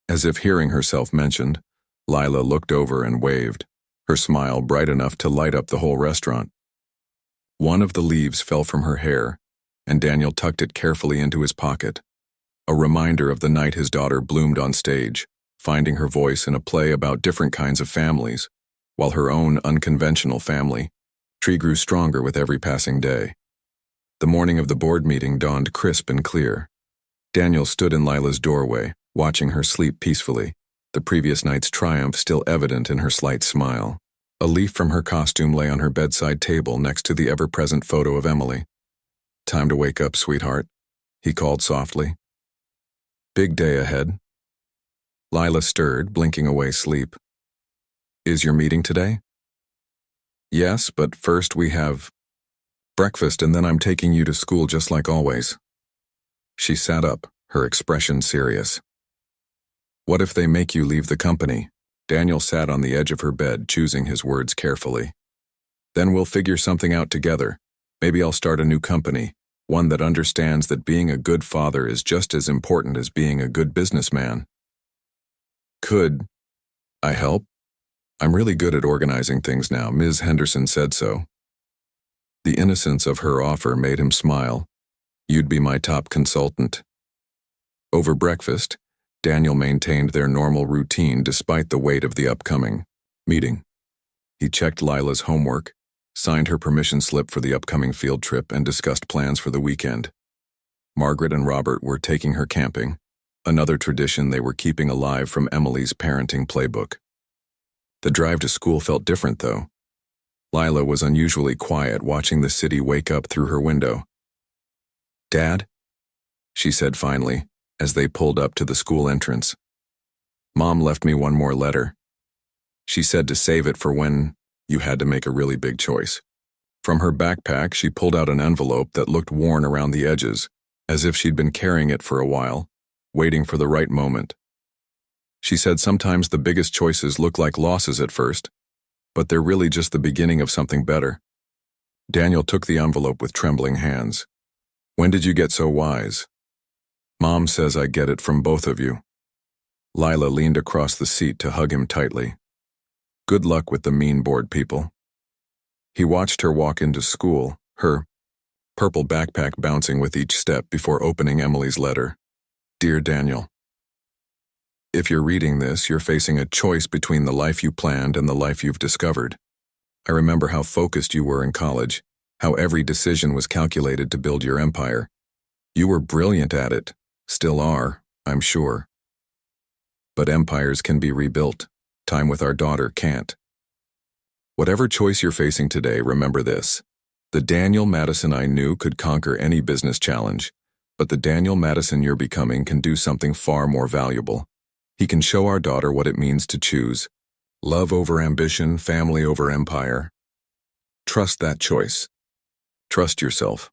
As if hearing herself mentioned, Lila looked over and waved, her smile bright enough to light up the whole restaurant. One of the leaves fell from her hair, and Daniel tucked it carefully into his pocket, a reminder of the night his daughter bloomed on stage, finding her voice in a play about different kinds of families, while her own unconventional family tree grew stronger with every passing day. The morning of the board meeting dawned crisp and clear. Daniel stood in Lila's doorway, watching her sleep peacefully, the previous night's triumph still evident in her slight smile. A leaf from her costume lay on her bedside table next to the ever-present photo of Emily. "Time to wake up, sweetheart," he called softly. "Big day ahead." Lila stirred, blinking away sleep. "Is your meeting today?" "Yes, but first we have breakfast and then I'm taking you to school just like always." She sat up, her expression serious. "What if they make you leave the company?" Daniel sat on the edge of her bed, choosing his words carefully. "Then we'll figure something out together. Maybe I'll start a new company, one that understands that being a good father is just as important as being a good businessman." "Could I help? I'm really good at organizing things now. Ms. Henderson said so." The innocence of her offer made him smile. "You'd be my top consultant." Over breakfast, Daniel maintained their normal routine despite the weight of the upcoming meeting. He checked Lila's homework, signed her permission slip for the upcoming field trip, and discussed plans for the weekend. Margaret and Robert were taking her camping, another tradition they were keeping alive from Emily's parenting playbook. The drive to school felt different, though. Lila was unusually quiet, watching the city wake up through her window. "Dad?" she said finally, as they pulled up to the school entrance. "Mom left me one more letter. She said to save it for when you had to make a really big choice." From her backpack, she pulled out an envelope that looked worn around the edges, as if she'd been carrying it for a while, waiting for the right moment. She said sometimes the biggest choices look like losses at first, but they're really just the beginning of something better. Daniel took the envelope with trembling hands. "When did you get so wise?" "Mom says I get it from both of you." Lila leaned across the seat to hug him tightly. "Good luck with the mean board people." He watched her walk into school, her purple backpack bouncing with each step before opening Emily's letter. "Dear Daniel, if you're reading this, you're facing a choice between the life you planned and the life you've discovered. I remember how focused you were in college, how every decision was calculated to build your empire. You were brilliant at it. Still are, I'm sure. But empires can be rebuilt. Time with our daughter can't. Whatever choice you're facing today, remember this. The Daniel Madison I knew could conquer any business challenge, but the Daniel Madison you're becoming can do something far more valuable. He can show our daughter what it means to choose. Love over ambition, family over empire. Trust that choice. Trust yourself.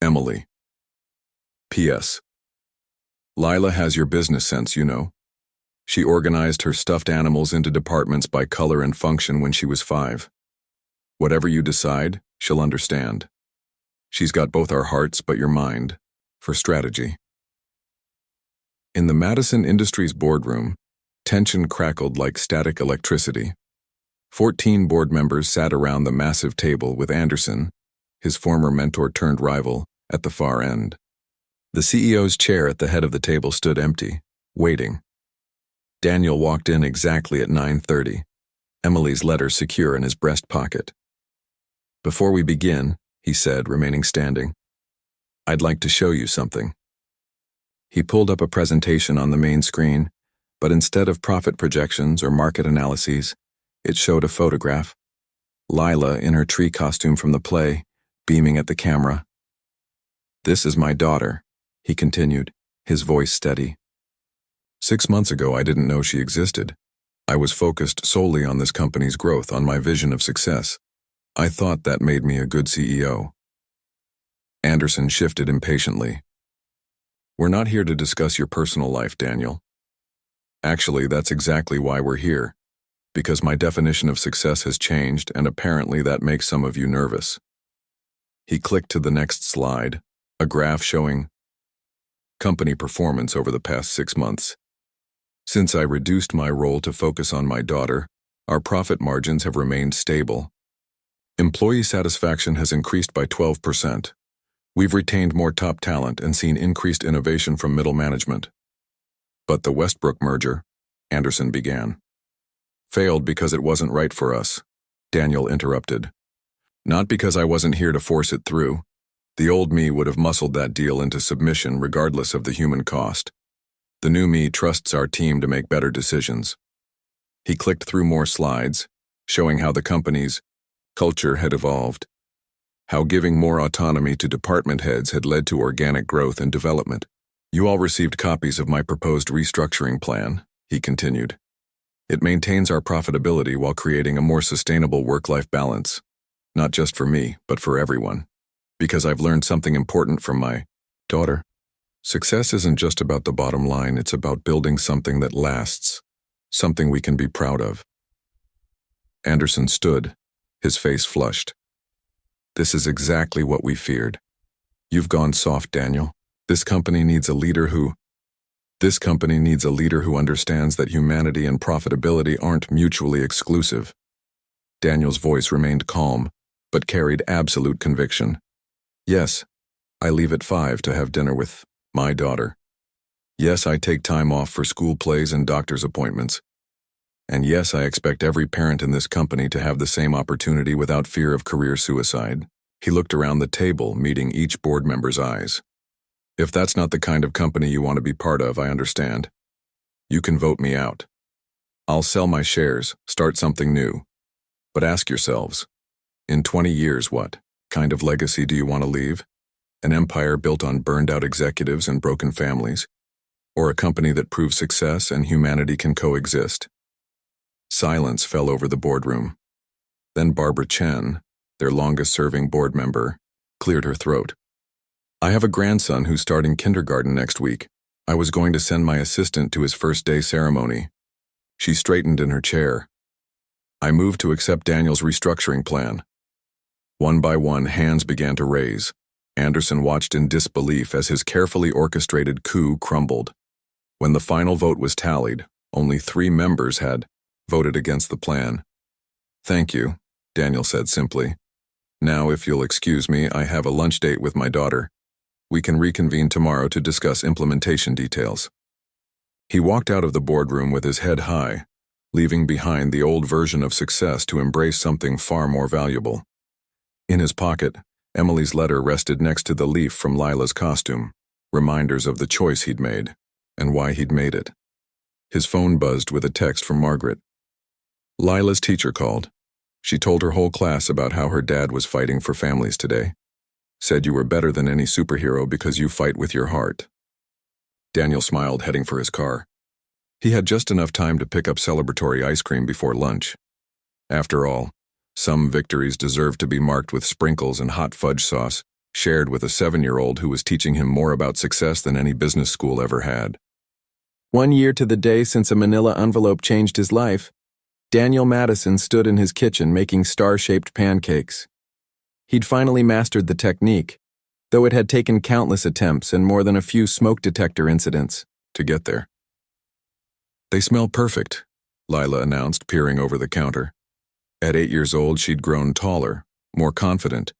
Emily. P.S. Lila has your business sense, you know. She organized her stuffed animals into departments by color and function when she was 5. Whatever you decide, she'll understand. She's got both our hearts but your mind, for strategy. In the Madison Industries boardroom, tension crackled like static electricity. 14 board members sat around the massive table with Anderson, his former mentor-turned-rival, at the far end. The CEO's chair at the head of the table stood empty, waiting. Daniel walked in exactly at 9:30, Emily's letter secure in his breast pocket. Before we begin, he said, remaining standing, I'd like to show you something. He pulled up a presentation on the main screen, but instead of profit projections or market analyses, it showed a photograph. Lila in her tree costume from the play, beaming at the camera. This is my daughter, he continued, his voice steady. 6 months ago, I didn't know she existed. I was focused solely on this company's growth, on my vision of success. I thought that made me a good CEO. Anderson shifted impatiently. We're not here to discuss your personal life, Daniel. Actually, that's exactly why we're here. Because my definition of success has changed, and apparently that makes some of you nervous. He clicked to the next slide, a graph showing company performance over the past 6 months. Since I reduced my role to focus on my daughter, our profit margins have remained stable. Employee satisfaction has increased by 12%. We've retained more top talent and seen increased innovation from middle management. But the Westbrook merger, Anderson began, failed because it wasn't right for us, Daniel interrupted. Not because I wasn't here to force it through. The old me would have muscled that deal into submission regardless of the human cost. The new me trusts our team to make better decisions. He clicked through more slides, showing how the company's culture had evolved, how giving more autonomy to department heads had led to organic growth and development. You all received copies of my proposed restructuring plan, he continued. It maintains our profitability while creating a more sustainable work-life balance, not just for me, but for everyone. Because I've learned something important from my daughter. Success isn't just about the bottom line, it's about building something that lasts, something we can be proud of. Anderson stood, his face flushed. This is exactly what we feared. You've gone soft, Daniel. This company needs a leader who understands that humanity and profitability aren't mutually exclusive. Daniel's voice remained calm, but carried absolute conviction. Yes, I leave at 5 to have dinner with my daughter. Yes, I take time off for school plays and doctor's appointments. And yes, I expect every parent in this company to have the same opportunity without fear of career suicide. He looked around the table, meeting each board member's eyes. If that's not the kind of company you want to be part of, I understand. You can vote me out. I'll sell my shares, start something new. But ask yourselves, in 20 years, what kind of legacy do you want to leave? An empire built on burned-out executives and broken families? Or a company that proves success and humanity can coexist? Silence fell over the boardroom. Then Barbara Chen, their longest-serving board member, cleared her throat. I have a grandson who's starting kindergarten next week. I was going to send my assistant to his first-day ceremony. She straightened in her chair. I moved to accept Daniel's restructuring plan. One by one, hands began to raise. Anderson watched in disbelief as his carefully orchestrated coup crumbled. When the final vote was tallied, only 3 members had voted against the plan. Thank you, Daniel said simply. Now, if you'll excuse me, I have a lunch date with my daughter. We can reconvene tomorrow to discuss implementation details. He walked out of the boardroom with his head high, leaving behind the old version of success to embrace something far more valuable. In his pocket, Emily's letter rested next to the leaf from Lila's costume, reminders of the choice he'd made, and why he'd made it. His phone buzzed with a text from Margaret. Lila's teacher called. She told her whole class about how her dad was fighting for families today. Said you were better than any superhero because you fight with your heart. Daniel smiled, heading for his car. He had just enough time to pick up celebratory ice cream before lunch. After all, some victories deserved to be marked with sprinkles and hot fudge sauce, shared with a 7-year-old who was teaching him more about success than any business school ever had. 1 year to the day since a manila envelope changed his life, Daniel Madison stood in his kitchen making star-shaped pancakes. He'd finally mastered the technique, though it had taken countless attempts and more than a few smoke detector incidents to get there. They smell perfect, Lila announced, peering over the counter. At 8 years old, she'd grown taller, more confident,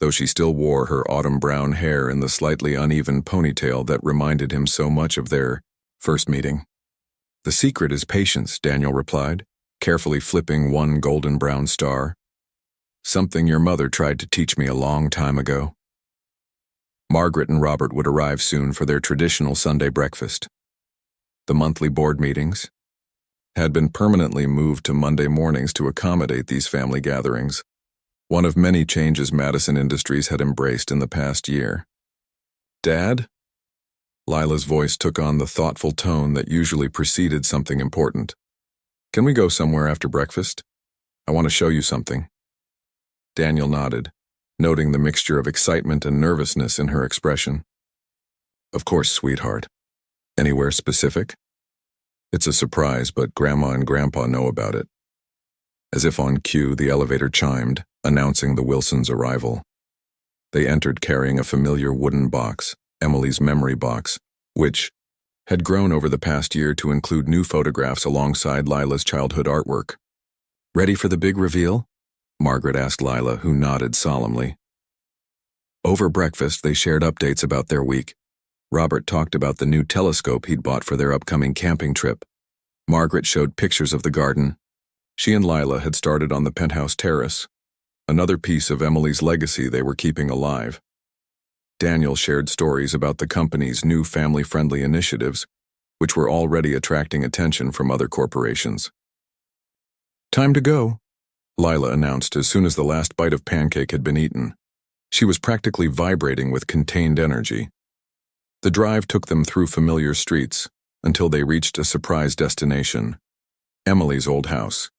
though she still wore her autumn brown hair in the slightly uneven ponytail that reminded him so much of their first meeting. The secret is patience, Daniel replied, carefully flipping one golden brown star. Something your mother tried to teach me a long time ago. Margaret and Robert would arrive soon for their traditional Sunday breakfast. The monthly board meetings had been permanently moved to Monday mornings to accommodate these family gatherings, one of many changes Madison Industries had embraced in the past year. "Dad?" Lila's voice took on the thoughtful tone that usually preceded something important. "Can we go somewhere after breakfast? I want to show you something." Daniel nodded, noting the mixture of excitement and nervousness in her expression. "Of course, sweetheart. Anywhere specific?" "It's a surprise, but Grandma and Grandpa know about it." As if on cue, the elevator chimed, announcing the Wilsons' arrival. They entered carrying a familiar wooden box, Emily's memory box, which had grown over the past year to include new photographs alongside Lila's childhood artwork. "Ready for the big reveal?" Margaret asked Lila, who nodded solemnly. Over breakfast, they shared updates about their week. Robert talked about the new telescope he'd bought for their upcoming camping trip. Margaret showed pictures of the garden. She and Lila had started on the penthouse terrace, another piece of Emily's legacy they were keeping alive. Daniel shared stories about the company's new family-friendly initiatives, which were already attracting attention from other corporations. "Time to go," Lila announced as soon as the last bite of pancake had been eaten. She was practically vibrating with contained energy. The drive took them through familiar streets until they reached a surprise destination, Emily's old house.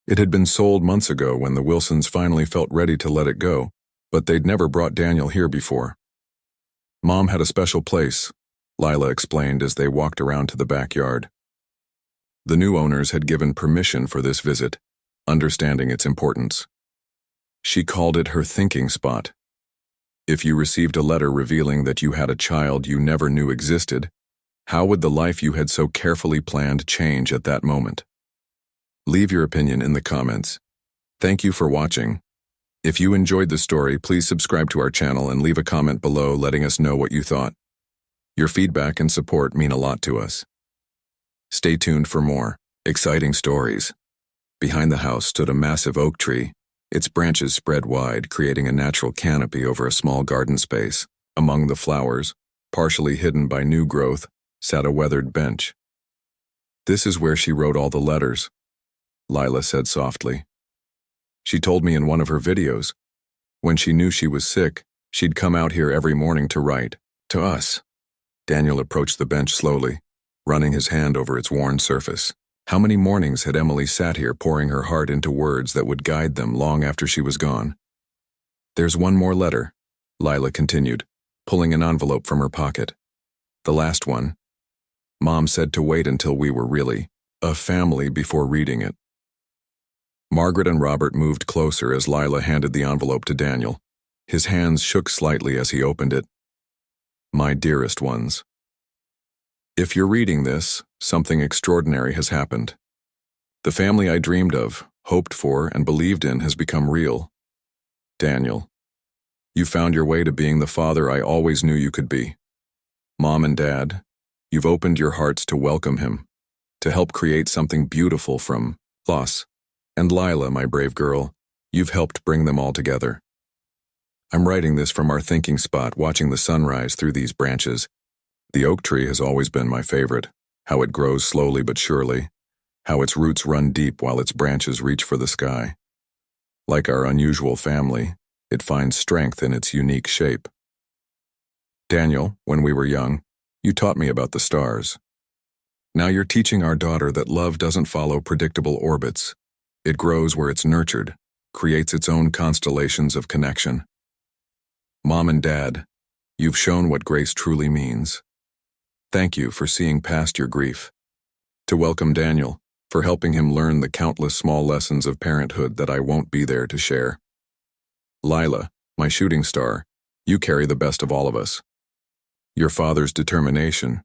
It had been sold months ago when the Wilsons finally felt ready to let it go, but they'd never brought Daniel here before. "Mom had a special place," Lila explained as they walked around to the backyard. The new owners had given permission for this visit, understanding its importance. She called it her thinking spot. If you received a letter revealing that you had a child you never knew existed, how would the life you had so carefully planned change at that moment? Leave your opinion in the comments. Thank you for watching. If you enjoyed the story, please subscribe to our channel and leave a comment below letting us know what you thought. Your feedback and support mean a lot to us. Stay tuned for more exciting stories. Behind the house stood a massive oak tree, its branches spread wide, creating a natural canopy over a small garden space. Among the flowers, partially hidden by new growth, sat a weathered bench. "This is where she wrote all the letters," Lila said softly. "She told me in one of her videos. When she knew she was sick, she'd come out here every morning to write. To us." Daniel approached the bench slowly, running his hand over its worn surface. How many mornings had Emily sat here pouring her heart into words that would guide them long after she was gone? "There's one more letter," Lila continued, pulling an envelope from her pocket. "The last one. Mom said to wait until we were really a family before reading it." Margaret and Robert moved closer as Lila handed the envelope to Daniel. His hands shook slightly as he opened it. "My dearest ones. If you're reading this, something extraordinary has happened. The family I dreamed of, hoped for, and believed in has become real. Daniel, you found your way to being the father I always knew you could be. Mom and Dad, you've opened your hearts to welcome him, to help create something beautiful from loss. And Lila, my brave girl, you've helped bring them all together. I'm writing this from our thinking spot, watching the sunrise through these branches. The oak tree has always been my favorite, how it grows slowly but surely, how its roots run deep while its branches reach for the sky. Like our unusual family, it finds strength in its unique shape. Daniel, when we were young, you taught me about the stars. Now you're teaching our daughter that love doesn't follow predictable orbits. It grows where it's nurtured, creates its own constellations of connection. Mom and Dad, you've shown what grace truly means. Thank you for seeing past your grief. To welcome Daniel, for helping him learn the countless small lessons of parenthood that I won't be there to share. Lila, my shooting star, you carry the best of all of us. Your father's determination,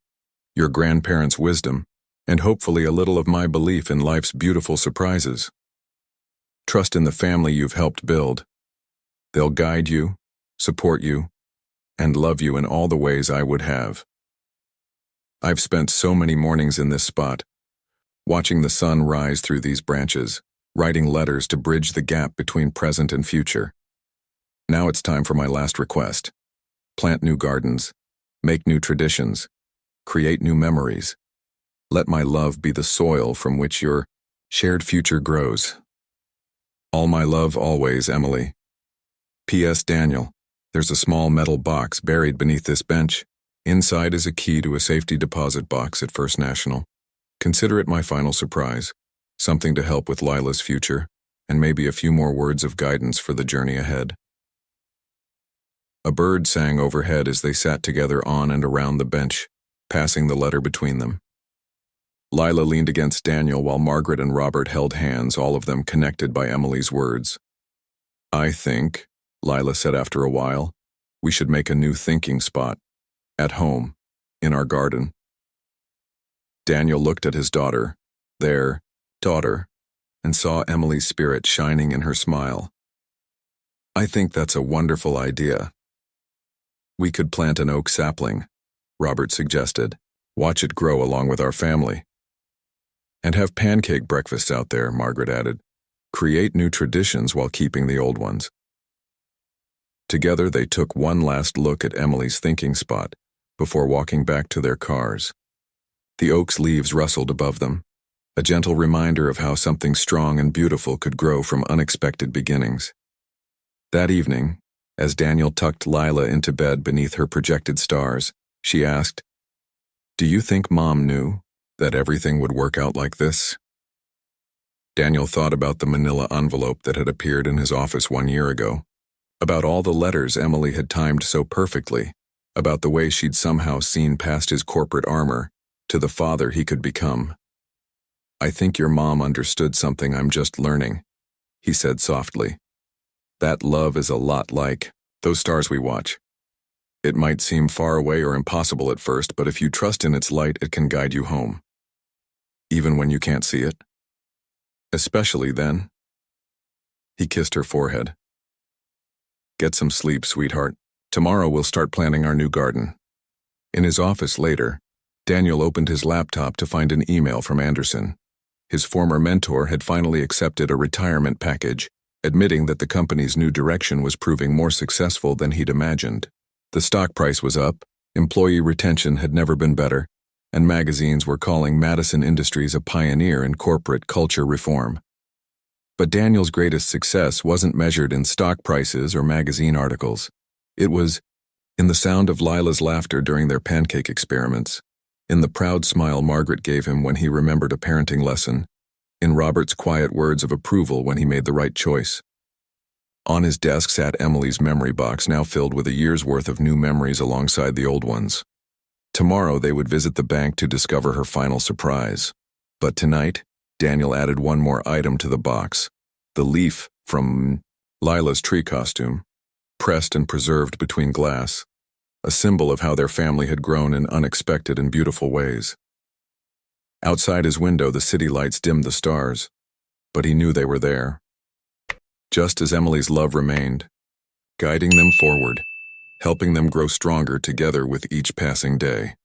your grandparents' wisdom, and hopefully a little of my belief in life's beautiful surprises. Trust in the family you've helped build. They'll guide you, support you, and love you in all the ways I would have. I've spent so many mornings in this spot, watching the sun rise through these branches, writing letters to bridge the gap between present and future. Now it's time for my last request. Plant new gardens, make new traditions, create new memories. Let my love be the soil from which your shared future grows. All my love always, Emily. P.S. Daniel, there's a small metal box buried beneath this bench. Inside is a key to a safety deposit box at First National. Consider it my final surprise, something to help with Lila's future, and maybe a few more words of guidance for the journey ahead. A bird sang overhead as they sat together on and around the bench, passing the letter between them. Lila leaned against Daniel while Margaret and Robert held hands, all of them connected by Emily's words. I think, Lila said after a while, we should make a new thinking spot. At home, in our garden. Daniel looked at his daughter, their daughter, and saw Emily's spirit shining in her smile. I think that's a wonderful idea. We could plant an oak sapling, Robert suggested. Watch it grow along with our family. And have pancake breakfasts out there, Margaret added. Create new traditions while keeping the old ones. Together they took one last look at Emily's thinking spot before walking back to their cars. The oak's leaves rustled above them, a gentle reminder of how something strong and beautiful could grow from unexpected beginnings. That evening, as Daniel tucked Lila into bed beneath her projected stars, she asked, "Do you think Mom knew that everything would work out like this?" Daniel thought about the manila envelope that had appeared in his office 1 year ago, about all the letters Emily had timed so perfectly, about the way she'd somehow seen past his corporate armor to the father he could become. I think your mom understood something I'm just learning, he said softly. That love is a lot like those stars we watch. It might seem far away or impossible at first, but if you trust in its light, it can guide you home. Even when you can't see it. Especially then. He kissed her forehead. Get some sleep, sweetheart. Tomorrow we'll start planning our new garden. In his office later, Daniel opened his laptop to find an email from Anderson. His former mentor had finally accepted a retirement package, admitting that the company's new direction was proving more successful than he'd imagined. The stock price was up, employee retention had never been better, and magazines were calling Madison Industries a pioneer in corporate culture reform. But Daniel's greatest success wasn't measured in stock prices or magazine articles. It was in the sound of Lila's laughter during their pancake experiments, in the proud smile Margaret gave him when he remembered a parenting lesson, in Robert's quiet words of approval when he made the right choice. On his desk sat Emily's memory box, now filled with a year's worth of new memories alongside the old ones. Tomorrow they would visit the bank to discover her final surprise. But tonight, Daniel added one more item to the box, the leaf from Lila's tree costume, pressed and preserved between glass, a symbol of how their family had grown in unexpected and beautiful ways. Outside his window, the city lights dimmed the stars, but he knew they were there. Just as Emily's love remained, guiding them forward, helping them grow stronger together with each passing day.